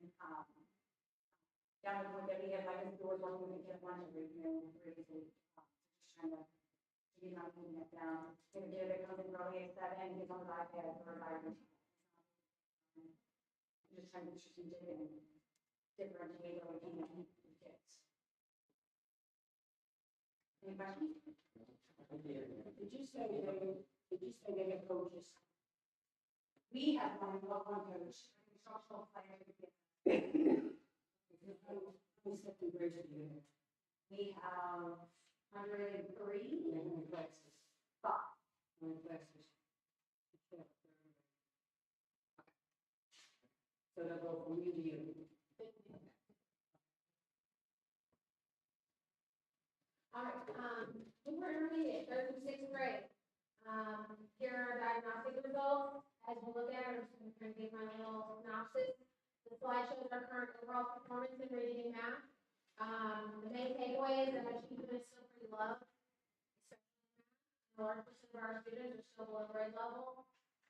down the point that we have, like, doors one week, get one every, just trying to get my moving it down. If a kid that comes in early at 7, gets on the iPad or iPad. Just trying to be strategic and differentiate what we can with kids. Any questions? Did you say they have coaches? We have one coach, instructional player. How many second graders do you have? We have 103. How many classes? 5. How many classes? So they'll go from you to you. All right, we're intermediate, third through sixth grade. Here are diagnostic results. As we look at it, I'm just going to kind of give my little synopsis. The slide shows our current overall performance in reading and math. The main takeaway is that achievement is still pretty low. A large percent of our students are still below grade level.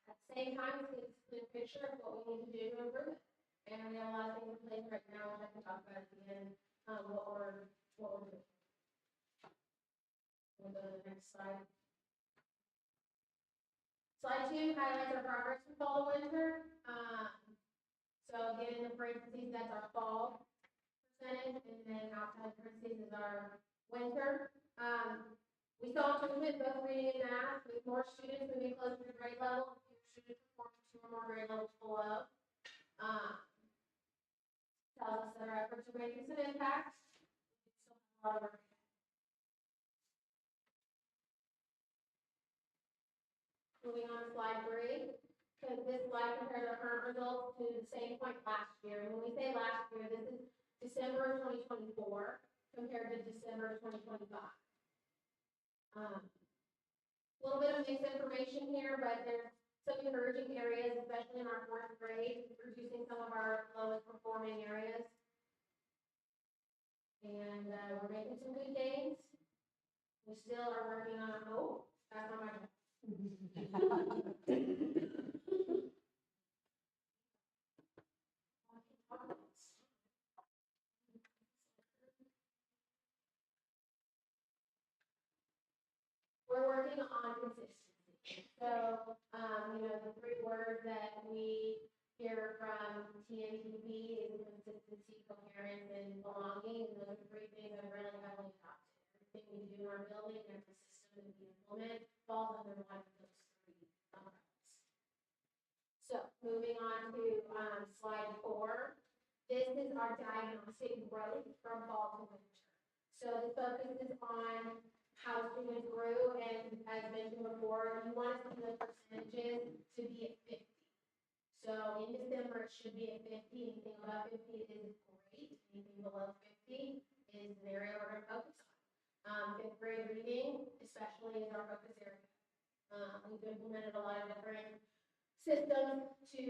At the same time, it's a clear picture of what we need to do to improve it. And we have a lot of things in place right now, which I can talk about at the end, what we're doing. We'll go to the next slide. Slide 2 highlights our progress from fall to winter. So again, in the parentheses, that's our fall percentage, and then outside parentheses is our winter. We saw improvement both reading and math, with more students moving closer to grade level, and fewer students performing 2 or more grade levels below. Tells us that our efforts are making some impact. We still have a lot of work. Moving on to slide 3. Because this slide compares our current results to the same point last year. And when we say last year, this is December of 2024 compared to December of 2025. A little bit of mixed information here, but there's some encouraging areas, especially in our 4th grade, reducing some of our lowest performing areas. And we're making some good gains. We still are working on, that's not my job. We're working on consistency. So, the 3 words that we hear from TNTP is consistency, coherence, and belonging. And those are 3 things that really heavily adopted. Everything we do in our building, every system that we implement, falls under one of those 3 umbrellas. So, moving on to slide 4. This is our diagnostic growth from fall to winter. So the focus is on how students grew, and as mentioned before, you want to see the percentages to be at 50. So in December, it should be at 50. Anything above 50 is great. Anything below 50 is the area we're going to focus on. 5th grade reading, especially, is our focus area. We've implemented a lot of different systems to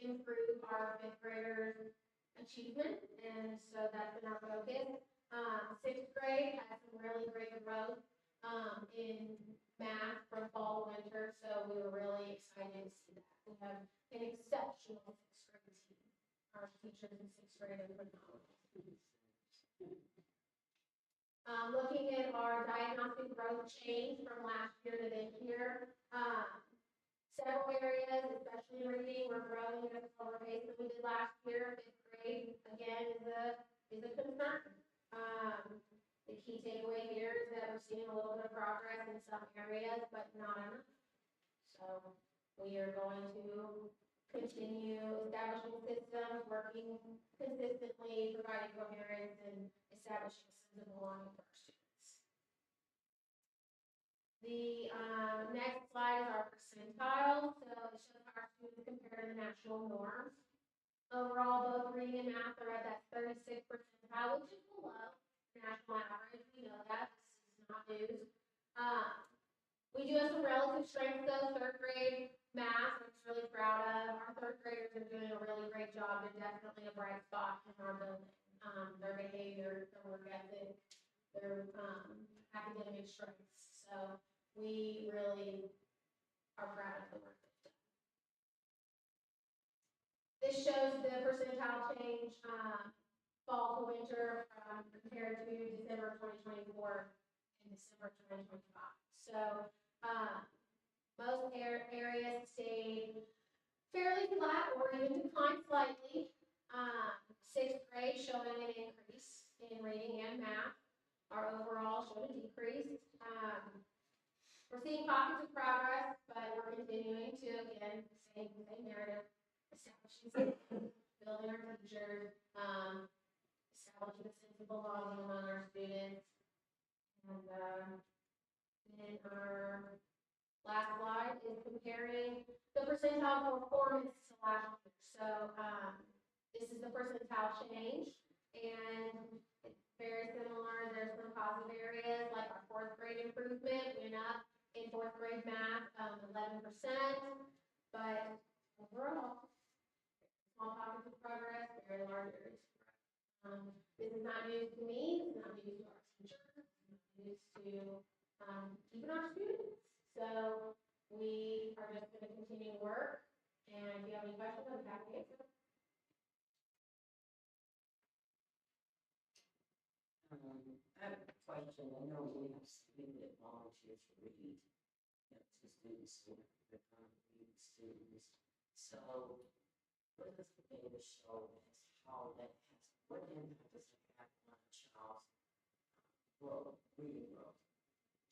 improve our 5th graders' achievement, and so that's been our focus. 6th grade had some really great growth in math from fall to winter, so we were really excited to see that. We have an exceptional 6th grade team. Our teachers in 6th grade are phenomenal. Looking at our diagnostic growth change from last year to this year, several areas, especially in reading, we're growing at a slower pace than we did last year. 5th grade, again, is a concern. The key takeaway here is that we're seeing a little bit of progress in some areas, but not enough. So we are going to continue establishing systems, working consistently, providing coherence, and establishing a sense of belonging for our students. The next slide is our percentile. So it shows how our students compare to the national norms. Overall, both reading and math are at that 36th percentile, which is below the national average. We know that. This is not news. We do have some relative strengths, though. 3rd grade math, I'm just really proud of. Our 3rd graders are doing a really great job. They're definitely a bright spot in our building. Their behavior, their work ethic, their academic strengths. So we really are proud of the work they've done. This shows the percentile change, fall to winter from compared to December 2024 and December 2025. So, most areas stayed fairly flat or even declined slightly. Sixth grade showing an increase in reading and math. Our overall showed a decrease. We're seeing pockets of progress, but we're continuing to, again, same narrative, establishing, building our teachers, establishing a sense of belonging among our students. And then our last slide is comparing the percentile performance to last year. So this is the percentile change, and it's very similar. There's some positive areas, like our fourth grade improvement went up in fourth grade math 11%, but overall, small pockets of progress, very large areas of progress. This is not news to me. It's not news to our teachers. It's not news to even our students. So we are just going to continue to work, and if you have any questions, I'm happy to answer them. I have a question. I know we have limited volunteers to read, to students who are reading students. So what does the data show as how that has, what impact does it have on a child's growth, reading growth?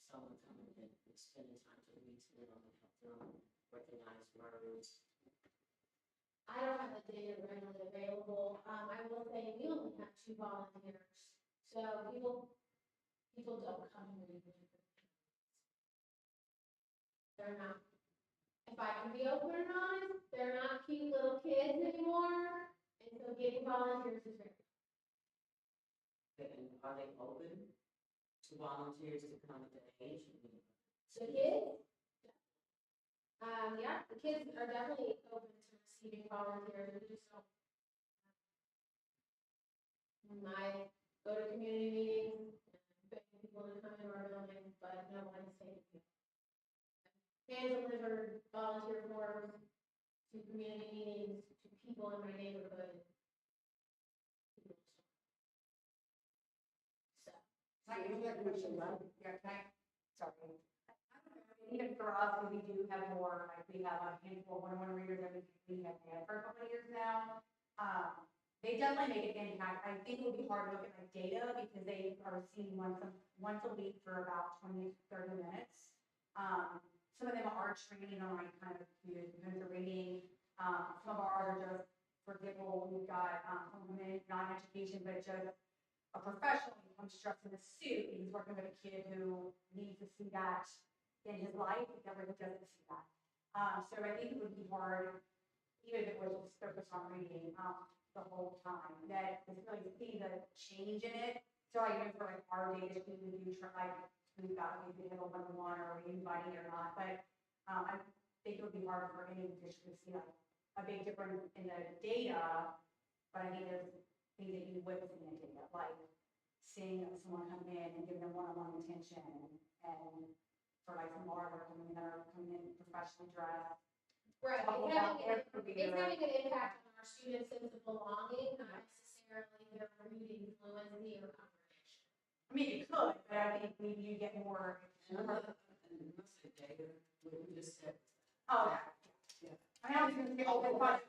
Someone coming in and spending time to read to them and help them recognize words. I don't have the data readily available. I will say we only have 2 volunteers, so people don't come and read. They're not. If I can be open and honest, they're not cute little kids anymore, and so getting volunteers is very. And are they open to volunteers to come at the age? The kids? Yeah, the kids are definitely open to receiving volunteers to do so. I go to community meetings, beg people to come into our building, but no one has taken me. Hand-delivered volunteer forms to community meetings, to people in my neighborhood. So. Can I answer that question? Yeah, can I? Sorry. Even for us, we do have more, like we have a handful of one-on-one readers that we have had for a couple of years now. They definitely make an impact. I think it would be hard to look at like data because they are seen once a week for about 20 to 30 minutes. Some of them are training on like kind of cues in terms of reading. Some of ours are just, for example, we've got some women, not in education, but just a professional who comes dressed in a suit. He's working with a kid who needs to see that in his life, that really doesn't see that. So I think it would be hard, even if it was just focused on reading the whole time, that it's really see the change in it. So I even for like our data, we do try, like we've got maybe a one-on-one or we inviting or not, but I think it would be hard for any district to see like a big difference in the data. But I think there's things that you would see in the data, like seeing someone come in and giving them one-on-one attention, and for like some more that are coming in professionally dressed. Right, Talking it's about having, their it's career. having an impact on our students' sense of belonging, not necessarily their reading fluency or comprehension. I mean, it could, but I think maybe you get more. And another data, what you just said. Oh, yeah. I mean, I was going to say, oh, Evidence but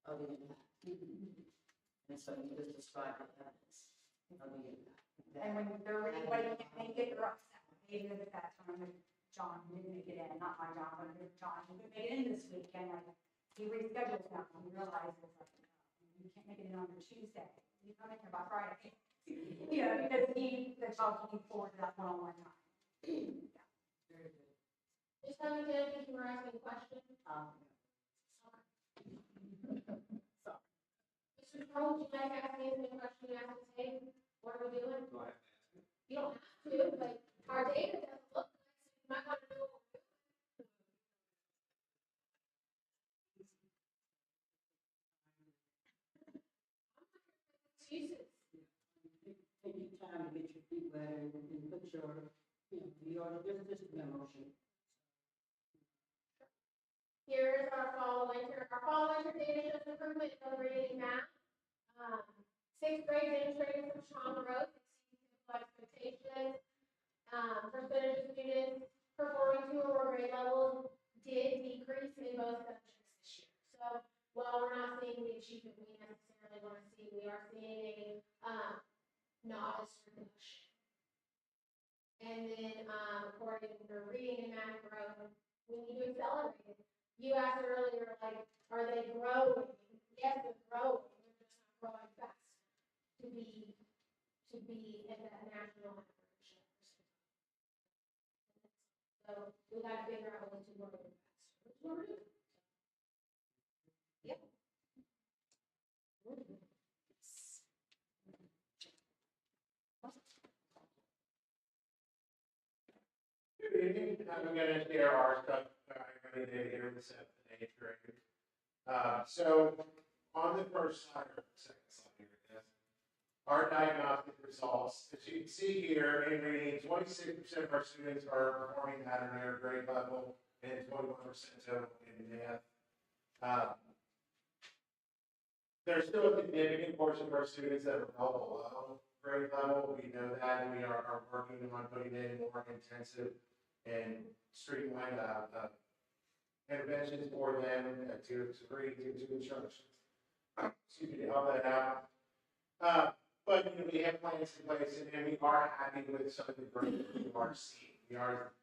of the impact. And so you just described the evidence of the impact. and when they're reading, what you can't make it, they're upset. Maybe there's that time when John didn't make it in, not my John, but John didn't make it in this week, and like, he rescheduled stuff, and he realized it's like, you can't make it in on your Tuesday, you come in here by Friday. You know, because the child's looking forward to that one-on-one time. Yeah. Very good. Just tell me, Jen, if you were asking a question. Mr. Pearl, would you like to ask me the question you asked today? What are we doing? Do I have to ask it? You don't have to, but our data doesn't look good, so you might want to know what we're doing. Excuses. Take your time to get your feet wet and put your you know, just a motion. Here's our fall winter data shows improvement in both reading and math. Sixth grade demonstrated some strong growth, exceeding expectations. Percentage of students performing 2 or more grade levels did decrease in both subjects this year. So while we're not seeing the achievement we necessarily want to see, we are seeing a modest reduction. And then according to reading and math growth, we need to accelerate it. You asked earlier, like, are they growing? Yes, they're growing. They're just not growing fast to be at that national average. So we got to figure out what to grow faster. Which we're doing. Yep. Good evening. I'm going to share our stuff I already did here with 7th and 8th grade. So on the first slide, or second slide here, I guess, our diagnostic results, as you can see here in reading, 26% of our students are performing at or near grade level, and 21% total in math. There's still a significant portion of our students that are well below grade level. We know that, and we are working on putting in more intensive and streamlined interventions for them to read, to instructions. Excuse me, to help that out. But you know, we have plans in place, and we are happy with some of the growth we are seeing.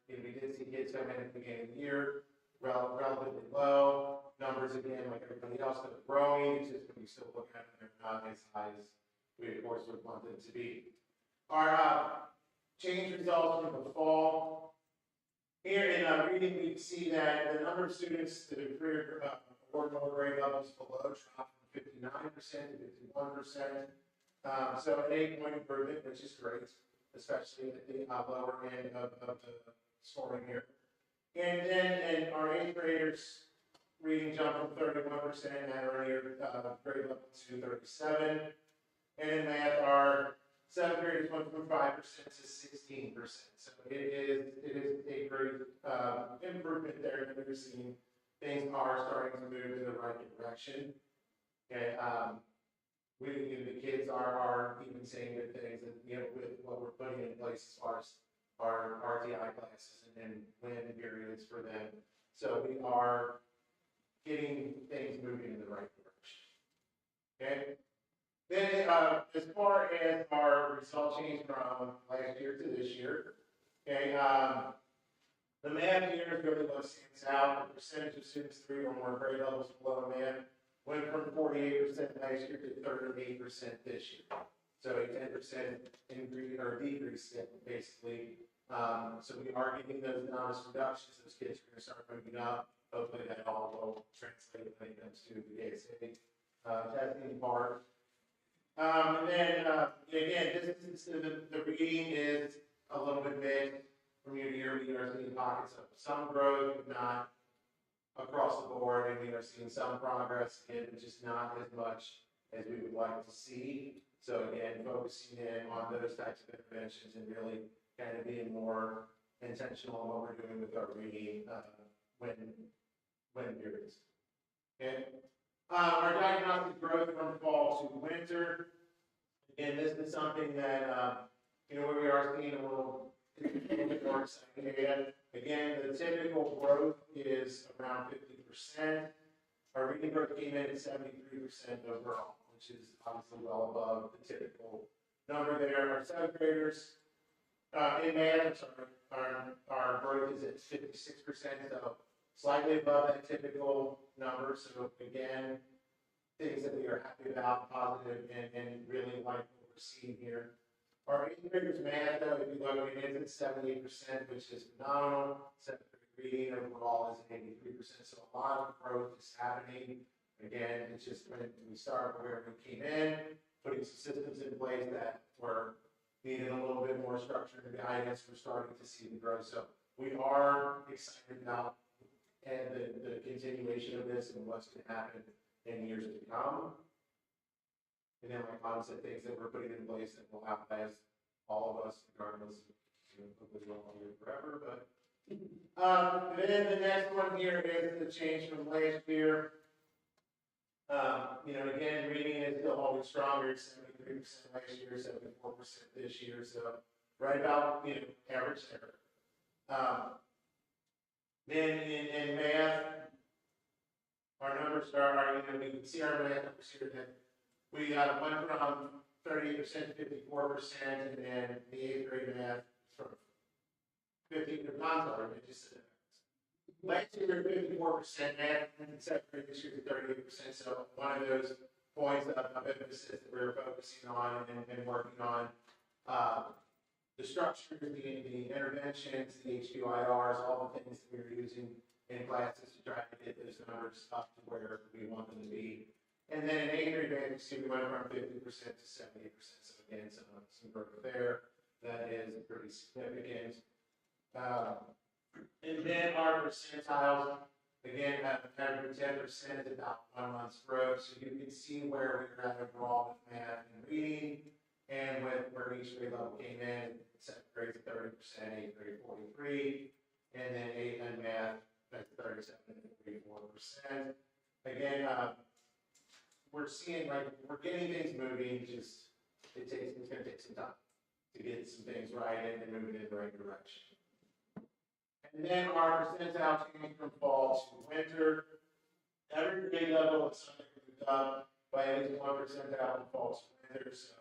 We did see kids come in at the beginning of the year, relatively low numbers again, like everybody else, that are growing. It's just when you still look at them, they're not as high as we of course would want them to be. Our change results from the fall. Here in reading, we see that the number of students that are career or lower grade levels below dropped from 59% to 51%. So an 8-point improvement, which is great, especially at the lower end of the scoring here. And then in our 8th graders, reading jumped from 31% at earlier grade level to 37%. And in math, our 7th graders went from 5% to 16%. So it is a great improvement there that we're seeing. Things are starting to move in the right direction. And the kids are even saying good things, and with what we're putting in place as far as our RTI classes and plan periods for them. So we are getting things moving in the right direction. Okay. Then, as far as our result change from last year to this year, okay, the math here is really what stands out. The percentage of students 3 or more grade levels below math went from 48% last year to 38% this year. So a 10% increase or decrease, basically. So we are getting those modest reductions. Those kids are going to start moving up. Hopefully that all will translate when it comes to the ASA testing part. And then, again, this is the reading is a little bit mixed from year to year. We are seeing pockets of some growth, but not across the board, and we are seeing some progress, again, but just not as much as we would like to see. So again, focusing in on those types of interventions and really kind of being more intentional on what we're doing with our reading when periods. Okay. Our diagnostic growth from fall to winter. Again, this is something that, where we are seeing a little bit more exciting data. Again, the typical growth is around 50%. Our reading growth came in at 73% overall, which is obviously well above the typical number there. Our 7th graders in math, our growth is at 56%, so slightly above that typical number. So again, things that we are happy about, positive, and really like what we're seeing here. Our 8th graders math, though, if you look at it, it's at 78%, which is phenomenal. 7th grade reading overall is at 83%, so a lot of growth is happening. Again, it's just when we start where we came in, putting some systems in place that were needing a little bit more structure and guidance, we're starting to see the growth. So we are excited about and the continuation of this and what's going to happen in years to come. And then, like Mom said, things that we're putting in place that will outlast all of us, regardless of hopefully won't live forever, but. Then the next one here is the change from last year. Again, reading is still holding stronger, it's 73% last year, 74% this year, so right about, average there. Then in math, our numbers are, we can see our math numbers here that we went from 38% to 54%, and then the 8th grade math from 50 to last year we were 54% math, and 7th grade this year 38%. So one of those points of emphasis that we're focusing on and working on, the structure, the interventions, the HQIRs, all the things that we were using in classes to try to get those numbers up to where we want them to be. And then in 8th grade math, we went from 50% to 78%. So again, some growth there that is pretty significant. And then our percentiles, again, every 10% is about 1 month's growth. So you can see where we're at overall with math and reading, and with where each grade level came in. 7th grade 30%, 8th grade 43%, and then 8th and math that's 37% and 44%. Again, we're seeing we're getting things moving. Just it's going to take some time to get some things right and moving in the right direction. And then our percentile change from fall to winter. Every grade level is something moved up by at least 1 percentile from fall to winter. So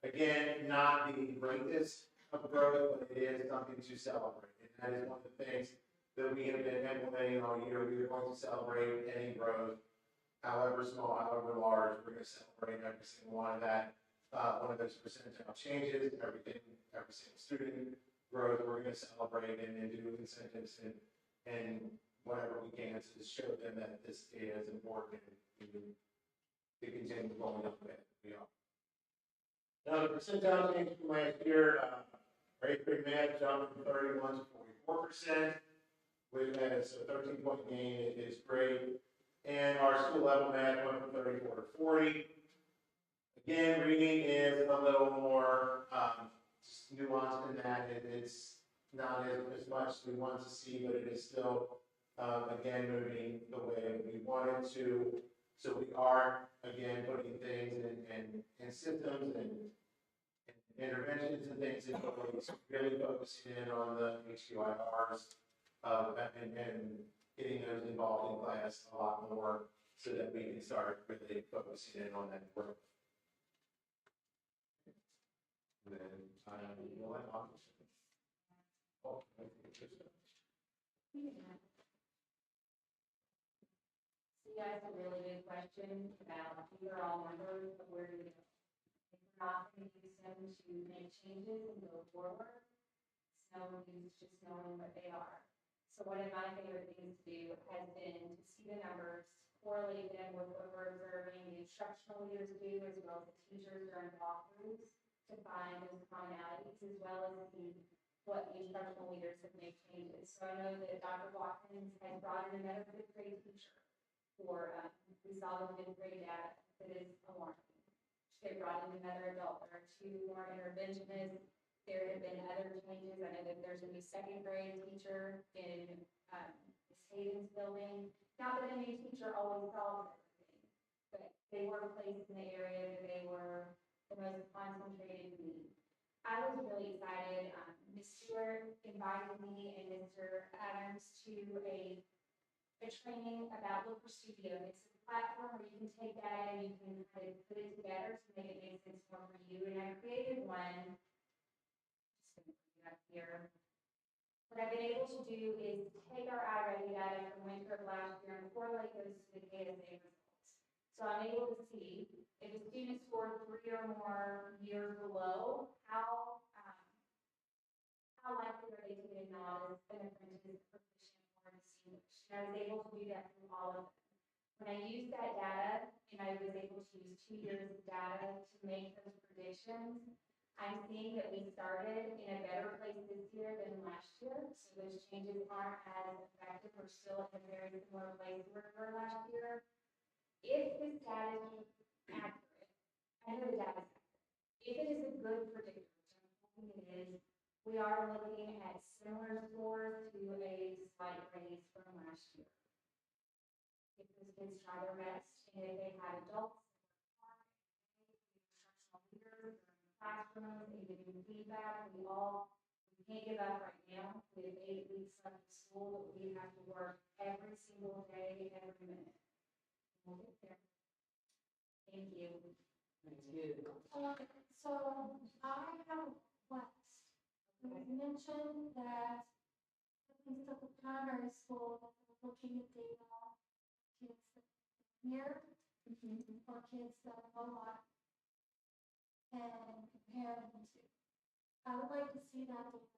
again, not the greatest of growth, but it is something to celebrate. And that is one of the things that we have been implementing all year. We are going to celebrate any growth, however small, however large. We're going to celebrate every single one of that. One of those percentile changes, every single student growth, we're going to celebrate and do incentives and whatever we can to show them that this is important to continue going up that we are. Now the percentile change from last year, our 8th grade math jumped from 31 to 44%, which has a 13-point gain. It is great. And our school level math went from 34 to 40. Again, reading is a little more nuanced in that. It's not as much as we want to see, but it is still, again, moving the way we want it to. So we are, again, putting things and systems and interventions and things in place, really focusing in on the HQIRs and getting those involved in class a lot more so that we can start really focusing in on that growth. And then you'll have options. Oh, So you asked a really good question about these are all numbers, but where do we go? If we're not going to use them to make changes and go forward, it's no use just knowing what they are. So one of my favorite things to do has been to see the numbers, correlate them with what we're observing the instructional leaders do, as well as the teachers during walkthroughs, to find those commonalities, as well as see what the instructional leaders have made changes. So I know that Dr. Watkins has brought in another 5th grade teacher for, we saw the 5th grade data that is alarming. They brought in another adult. There are 2 more interventionists. There have been other changes. I know that there's a new 2nd grade teacher in Ms. Hayden's building. Not that a new teacher always solves everything, but they were placed in the area that they were the most concentrated need. I was really excited. Ms. Stewart invited me and Mr. Adams to a training about Looker Studio. It's a platform where you can take that and you can kind of put it together to make it make sense more for you. And I created one. Just going to put it up here. What I've been able to do is take our iReady data from winter of last year and correlate those to the KSA results. So I'm able to see if a student scored 3 or more years below, how likely are they to get a novice, an apprentice, proficient, or distinguished. And I was able to do that through all of them. When I used that data, and I was able to use 2 years of data to make those predictions, I'm seeing that we started in a better place this year than last year. So those changes aren't as effective. We're still in a very similar place where we were last year. If this data is accurate, I know the data is accurate. If it is a good predictor, which I'm hoping it is, We are looking at similar scores to a slight raise from last year. If those kids try their best, and if they had adults, instructional leaders, classrooms, and giving feedback, we can't give up right now. We have 8 weeks left of school, but we have to work every single day, every minute. We'll get there. Thank you. Thank you. So I have a request. It was mentioned that at least at the primary school, that we're looking at data on kids that here or kids that are low life and compare them to. I would like to see that data.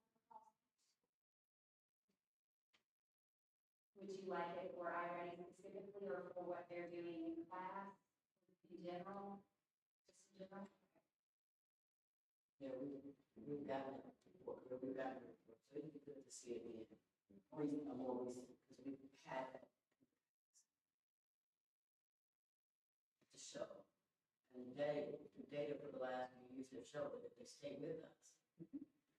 Would you like it for iReady specifically or for what they're doing in class in general? Just in general? Yeah, we've gotten it before, we've gotten it before, so it'd be good to see it again. More recent, because we've had it to show. And the data for the last few years have shown that if they stay with us,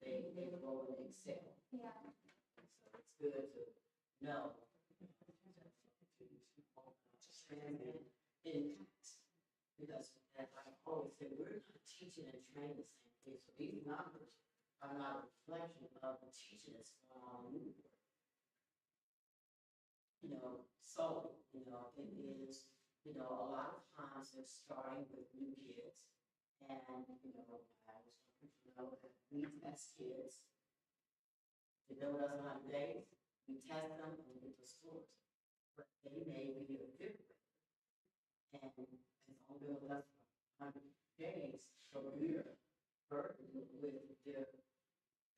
they grow and excel. Yeah. So it's good to know. Training impacts, because as I always say, we're not teaching and training the same thing. So these numbers are not a reflection of the teaching that's going on in Newport. So, it is, a lot of times they're starting with new kids. And, I was looking to know that we test kids. They know us 100 days, we test them and we get the scores. But they may be a fifth grade. And it's only been with us for 100 days, so we're burdened with their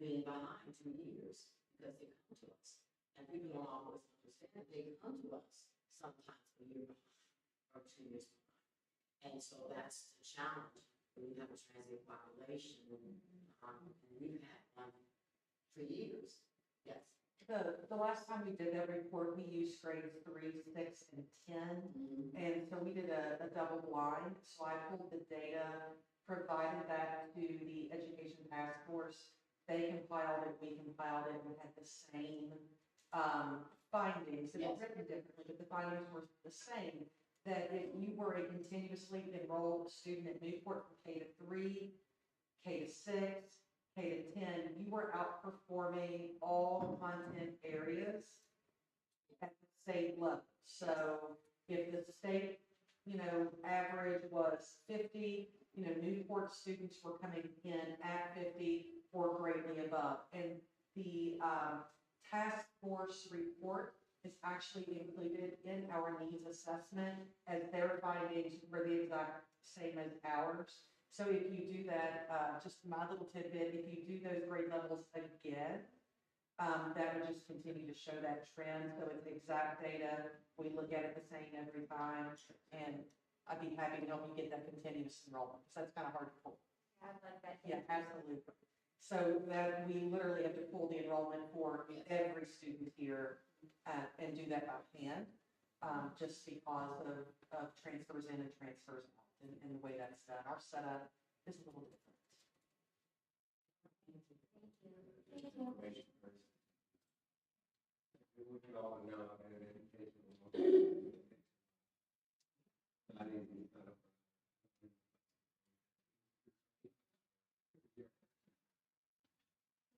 being behind 2 years because they come to us. And people don't always understand that they come to us sometimes a year behind or 2 years behind. And so that's the challenge when you have a transient population. And we've had one for years. Yes. The last time we did that report, we used grades 3, 6, and 10. And so we did a double blind. So I pulled the data, provided that to the education task force. They compiled it, we compiled it, and had the same findings. It was written differently, but the findings were the same. That if you were a continuously enrolled student at Newport from K to 3, K to 6, K to 10, you were outperforming all content areas at the state level. So if the state, average was 50, Newport students were coming in at 50 or greatly above. And the task force report is actually included in our needs assessment, as their findings were the exact same as ours. So if you do that, just my little tidbit, if you do those grade levels again, that would just continue to show that trend. So it's exact data. We look at it the same every time, and I'd be happy to help you get that continuous enrollment, because that's kind of hard to pull. Yeah, I'd like that. Yeah, absolutely. So that we literally have to pull the enrollment for every student here and do that by hand, just because of transfers in and transfers out. And the way that's done, our setup is a little different. We could all know that an education I need to be set up.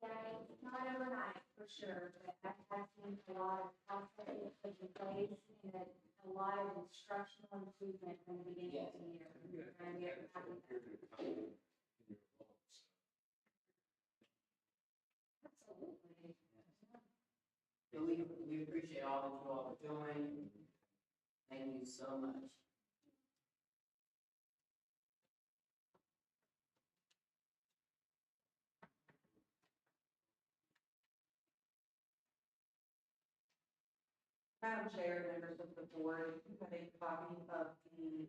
Yeah, it's not overnight, for sure, but I have seen a lot of processes put in place and a lot of instructional improvement from the beginning of the year. And we are happy with that. Absolutely. So we appreciate all that you all are doing. Thank you so much. Madam Chair, members of the board, you have a copy of the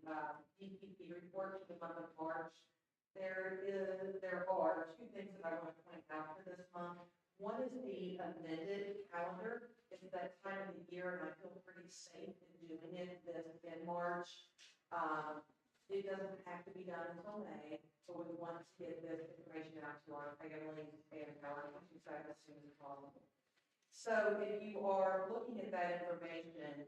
DPP report for the month of March. There are 2 things that I want to point out for this month. One is the amended calendar. It's that time of the year, and I feel pretty safe in doing it this in March. It doesn't have to be done until May. So we want to get this information out to our families and our staff as soon as possible. So if you are looking at that information,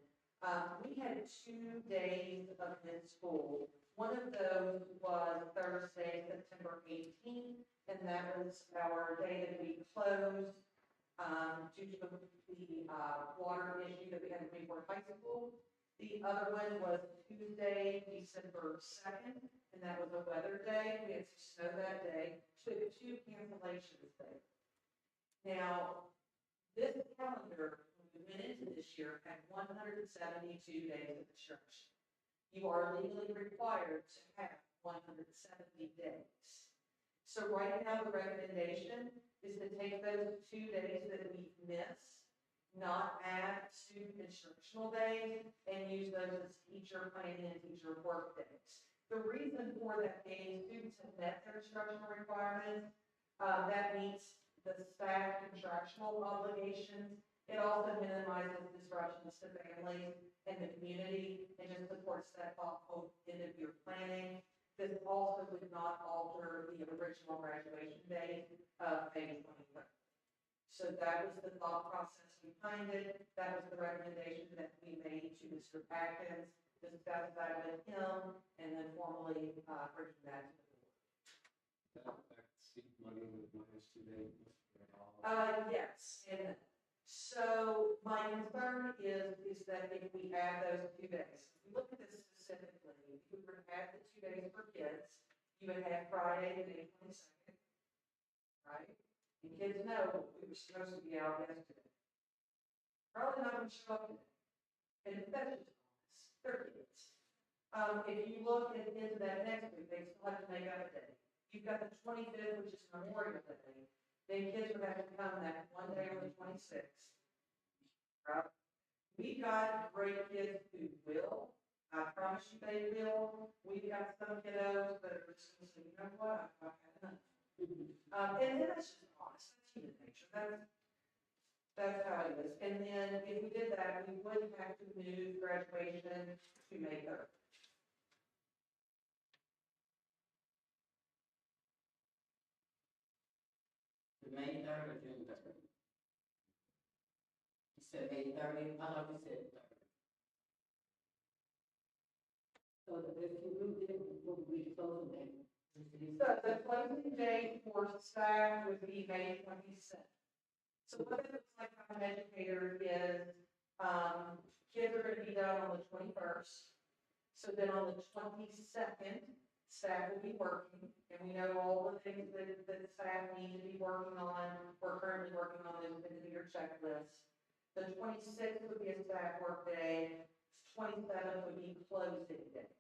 we had 2 days of this school. One of those was Thursday, September 18th, and that was our day that we closed due to the water issue that we had in Newport High School. The other one was Tuesday, December 2nd, and that was a weather day. We had some snow that day. So we had 2 cancellations there. Now, this calendar, when we went into this year, had 172 days of instruction. You are legally required to have 170 days. So right now, the recommendation is to take those 2 days that we miss, not add student instructional days, and use those as teacher planning and teacher work days. The reason for that being students have met their instructional requirements. That meets the staff contractual obligations. It also minimizes disruptions to families and the community and just supports that thoughtful end of year planning. This also would not alter the original graduation date of May 23rd. So that was the thought process behind it. That was the recommendation that we made to Mr. Atkins, discuss that with him, and then formally bring that to the board. That seat money with minus 2 days. Yes, and so my concern is that if we add those 2 days, if we look at this specifically, if we were to add the 2 days for kids, you would have Friday, May 22nd, right? And kids know we were supposed to be out yesterday. Probably not going to show up today. And that's just honest. They're kids. If you look into that next week, they still have to make up a day. You've got the 25th, which is Memorial Day. Then kids would have to come that one day on the 26th. Right? We got great kids who will. I promise you they will. We've got some kiddos that are just going to say, you know what, I've had enough. And then that's just honest. That's human nature. That's how it is. And then if we did that, we would have to move graduation to May 3rd. May 3rd or June 3rd? You said May 30th, I thought you said 3rd. So if you moved it, what would be the closing date? So the closing date for staff would be May 26th. So what it looks like from an educator is, kids are going to be done on the 21st. So then on the 22nd, staff will be working, and we know all the things that staff need to be working on. We're currently working on those end of year checklists. The 26th would be a staff work day. 27th would be closing day.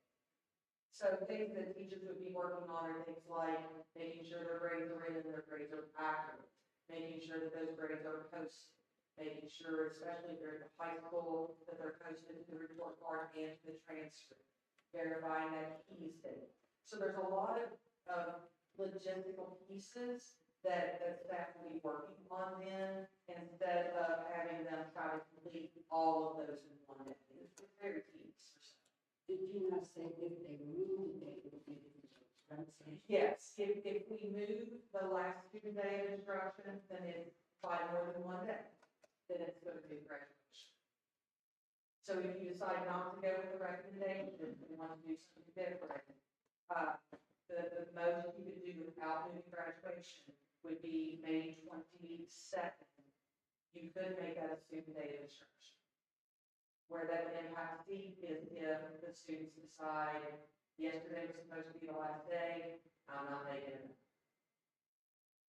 So things that teachers would be working on are things like making sure their grades are in and their grades are accurate, making sure that those grades are posted, making sure, especially if they're in high school, that they're posted to the report card and to the transcript, verifying that keys date. So there's a lot of logistical pieces that staff will be working on then, instead of having them try to complete all of those in one day. It's very tedious for staff. Did you not say if they move the date, it would be different? Yes, if we move the last 2 day of instruction, then it's by more than one day, then it's going to be graduation. So if you decide not to go with the recommendation, if you want to do something different, the most you could do without moving graduation would be May 22nd. You could make that a student day of instruction. Where that would impact seat is if the students decide, yesterday was supposed to be the last day, I'm not making it.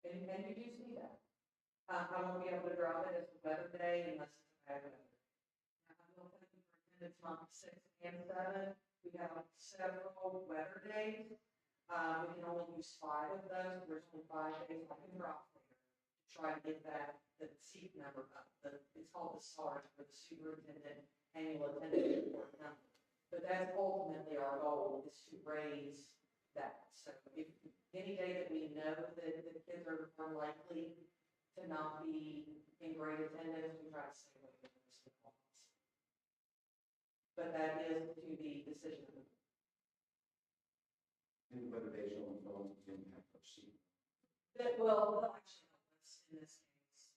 And you do see that. I won't be able to drop it as a weather day unless it's bad weather. I will thank you for attendance month 6 and 7. We have several weather days. We can only use 5 of those. There's only 5 days I can drop there to try to get the seat number up. It's called the SART, or the superintendent annual attendance report number. But that's ultimately our goal, is to raise that. So if any day that we know that the kids are likely to not be in great attendance, we try to stay away from those calls. But that is to the decision of the And whether they show them going to impact or see. That will actually help us in this case.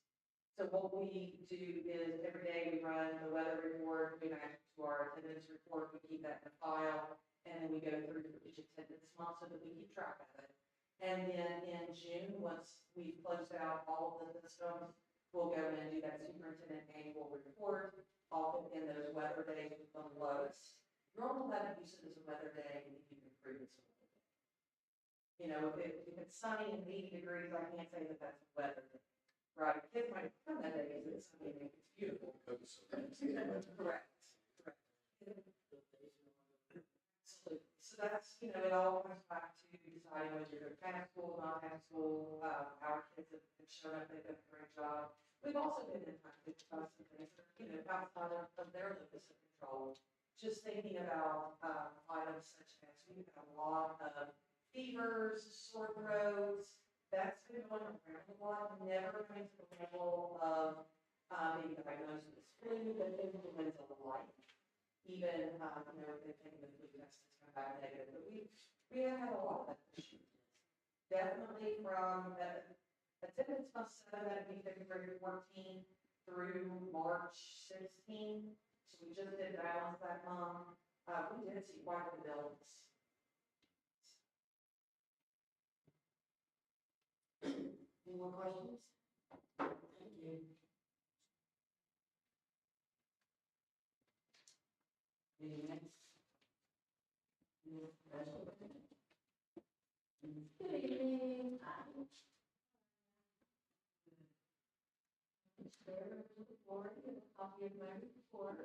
So what we do is every day we run the weather report, we match it to our attendance report, we keep that in a file, and then we go through for each attendance month so that we keep track of it. And then in June, once we close out all of the systems, we'll go in and do that superintendent annual report, all in those weather days with the lows. Normal weather use it as a weather day, and you can improve it. You know, if it's sunny and 80 degrees, I can't say that that's weather, right? Kids might come that day because it's sunny and it's beautiful. Correct. So that's, you know, it all comes back to deciding whether you're going to school, not have school. Our kids have shown up, they've done a great job. We've also been impacted by some things that are, you know, outside of their locus of control. Just thinking about items such as we've had a lot of fevers, sore throats, that's been going around a lot, never coming to the level of being diagnosed with flu, but influenza-like. Even, you know, if they've taken the flu test, it's come back negative, but we have had a lot of that issue. Definitely from attendance month 7, that'd be February 14 through March 16. So we just did balance that month. We did see quite the bills. Any more questions? Thank you. Any next? Good evening. Share the report, you have a copy of my report.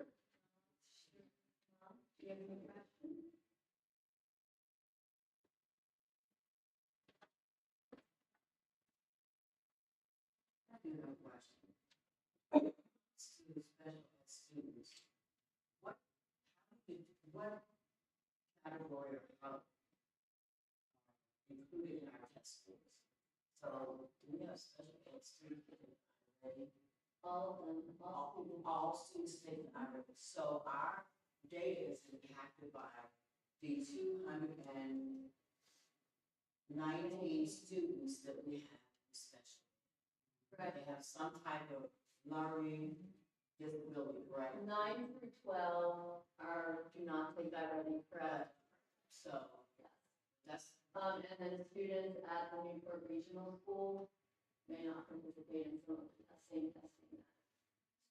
Do you have any questions? I do have a question. To special ed students, what category are included in our test scores? So we have special ed students already. All of them, All students take the IRA. So our data is impacted by the 219 students that we have in special. right, They have some type of learning disability, right? 9 through 12 do not take that ready, correct? So Yes. that's, And then students at the Newport Regional School may not participate in some of the same testing that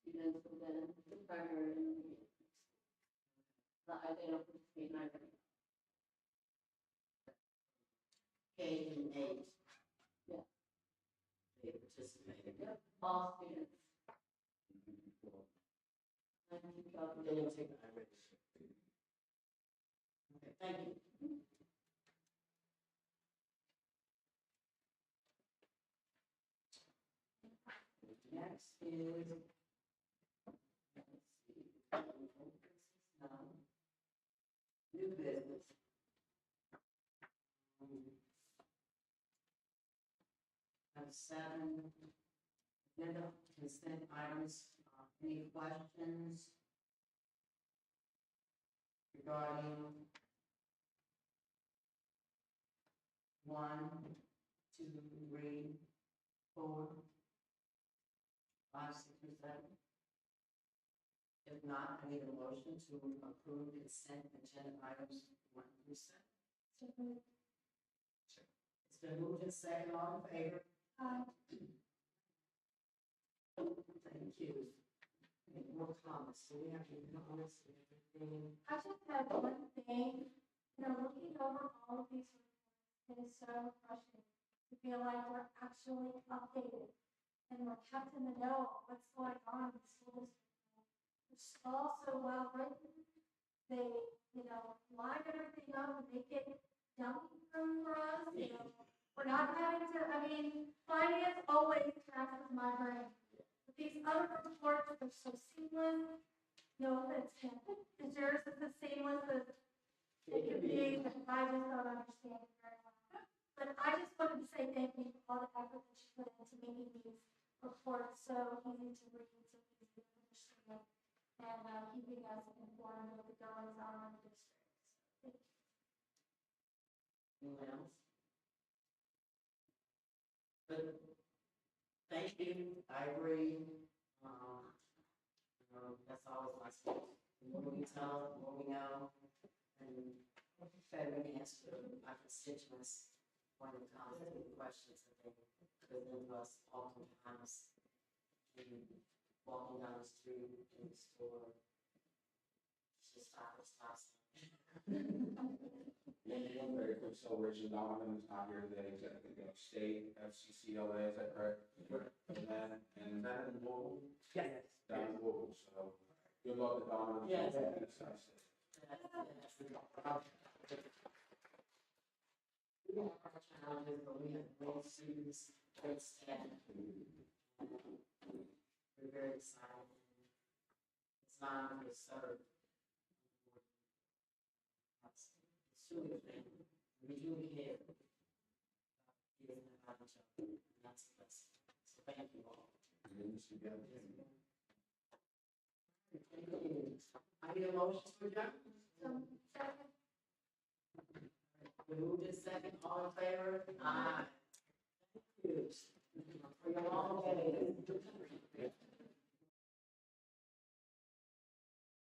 students within the primary and intermediate schools. They don't participate in either. K and 8. Yeah. They participate. Yep, all students. They don't take the IRA. Okay, thank you. Next is, let's see, no, new business. Have 7 agenda consent items. Any questions regarding 1, 2, 3, 4, 5, 6, or 7? If not, I need a motion to approve consent agenda items 1 through 7. It's been moved and second, all in favor? Thank you. Any more comments? Do we have any comments? Anything? I just had one thing, you know, looking over all of these reports, it is so refreshing to feel like we're actually updated and we're kept in the know of what's going on in the school district. It's all so well written. They, you know, line everything up and make it dumping room for us, you know. We're not having to, I mean, finance always taxes my brain. But these other reports are so seamless. No offense, Ken, is yours as seamless as it can be? I just don't understand it very well. But I just wanted to say thank you for all the effort that you put into making these reports so easy to read, so easy to understand, and keeping us informed of the goings on in the district. Thank you. Any But thank you, I agree. That's always my speech. The more we tell, the more we know, and better we answer our constituents when it comes to the questions that they present to us oftentimes. In walking down the street, in the store, just stop and stop. One very quick celebration, Donovan is not here today, he's at the state FCCLA, is that correct? And is that in Louisville? Yes. Down in Louisville, so good luck to Donovan. Yes. We have our challenges, but we have great students, great staff. We're very excited. It's an honor to serve. It's truly a family. We truly care. Giving about each other. And that's a blessing. So thank you all. Doing this together. I need a motion to adjourn. Second. We moved in second, all in favor? Aye. Thank you. For your long day.